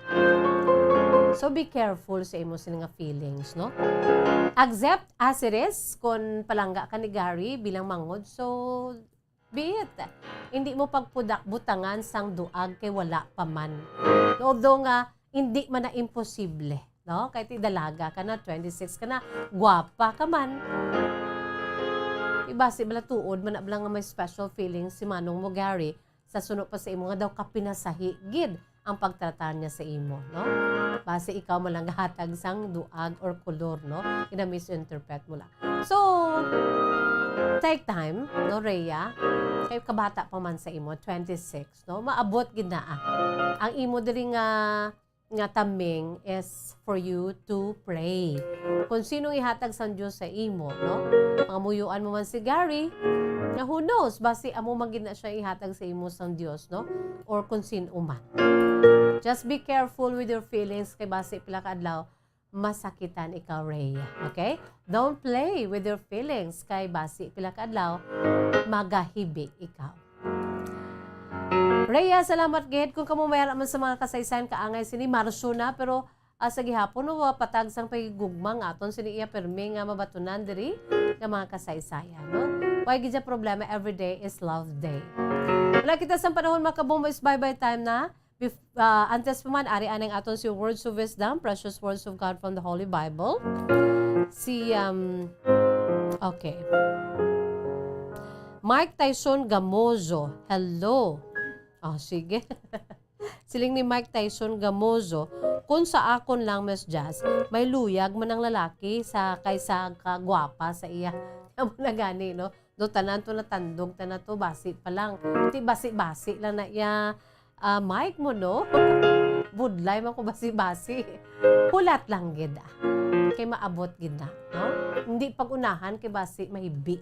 So be careful sa imo sila nga feelings, no? Accept as it is kung palangga ka ni Gary bilang mangod. So be it. Hindi mo pagbutangan sang duag kay wala pa man. Although nga hindi man na imposible, no? Kahit dalaga ka na, 26 ka na, gwapa ka man. Iba si bala tuod man na nga may special feelings si manong mo Gary sa sunod pa sa imo nga daw kapinasahi gid ang pagtratar niya sa imo, no? Base ikaw mo lang hatag sang duag or kulor, no? Ina-misinterpret mo lang. So, take time, no, Rhea? Kay kabata pa man sa imo, 26, no? Maabot gid na. Ang imo diri nga taming is for you to pray. Kung sinong ihatag sang Dios sa imo, no? Pangamuyuan mo man si Gary, na who knows, base amo magin na siya ihatag sa imo sang Dios, no? Or kung sino man. Just be careful with your feelings kay base pila ka adlaw masakitan ikaw, Rhea. Okay? Don't play with your feelings kay base pila ka adlaw magahibig ikaw. Rhea, salamat gid kung kamo mayara man sa mga kasaysayan kaangay sini Marso na pero sa gihapon no patag sang pagigugma nga aton sini iya permi nga mabatunan diri nga mga kasaysayan, no? Why gid problema, every day is love day. Wala kita sa panahon makabombo is bye-bye time na. Antes pa man, ari aneng aton si Words of Wisdom, Precious Words of God from the Holy Bible. Okay. Mike Tyson Gamozo. Hello. Sige. Siling ni Mike Tyson Gamozo. Kung sa akon lang, Miss Jazz, may luyag man ang lalaki sa kaysa kagwapa sa iya. Amo na gani, no? Do tanan to natandog, tanan to basi pa lang. Ti basi-basi lang na iya. Mike mo, no? Budlay man ko basi-basi. Hulat lang gid. Kay maabot gid na, no? Hindi pag-unahan kay basi mahibi.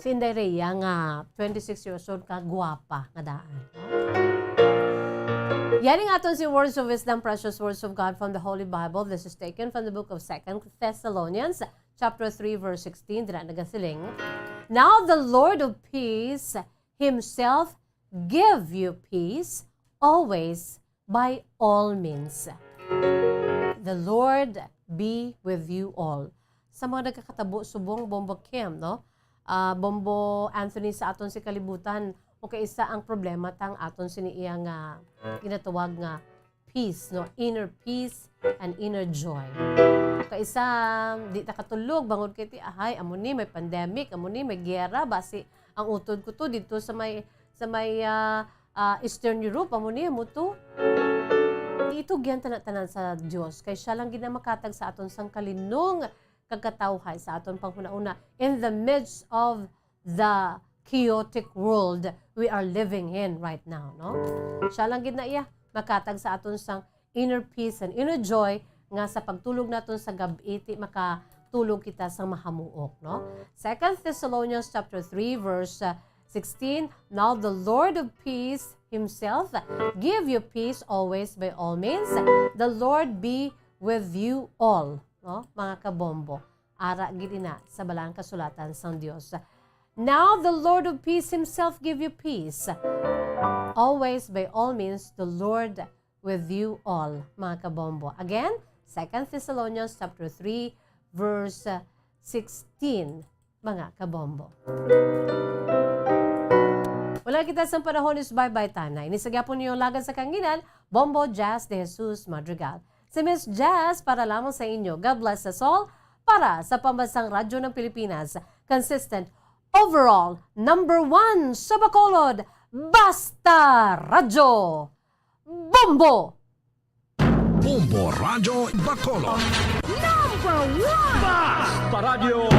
Si Inday Rhea nga 26 years old ka gwapa nga daan, no? Yan ang aton si Words of Wisdom, Precious Words of God from the Holy Bible. This is taken from the book of 2 Thessalonians, chapter 3, verse 16. Dira nagasiling, Now the Lord of peace himself give you peace always by all means. The Lord be with you all. Sa mga nagkakatabo, subong Bombo Kim, no? Bombo Anthony sa aton si kalibutan, o kaisa ang problema tang aton siniiya nga ginatawag nga peace, no? Inner peace and inner joy. Kaisa di ta katulog bangod kay ti ahay amo ni may pandemic, amo ni may giyera basi ang utod ko to dito sa may Eastern Europe amo ni mo to. Ito gyan tanan sa Dios kay siya lang gid na makatag sa aton sang kalinong kagkatawhay sa aton panghuna-una in the midst of the chaotic world we are living in right now, no? Siya lang gid na iya makatag sa aton sang inner peace and inner joy nga sa pagtulog naton sa gabi iti makatulog kita sang mahamuok, no? 2 Thessalonians chapter 3 verse 16, Now the Lord of peace himself give you peace always by all means. The Lord be with you all, no? Mga kabombo, ara gid ina sa balang kasulatan sang Dios. Now the Lord of peace himself give you peace. Always by all means, the Lord with you all, mga kabombo. Again, 2 Thessalonians chapter 3, verse 16, mga kabombo. Wala kita sa panahon is bye-bye tanay. Nisagapon niyo lagad sa kanginan, Bombo Jazz de Jesus Madrigal. Si Miss Jazz para lamang sa inyo. God bless us all. Para sa pambansang radyo ng Pilipinas, consistent, overall, #1 sa Bacolod, Basta Radyo Bombo! Bombo Radyo Bacolod. Basta Radio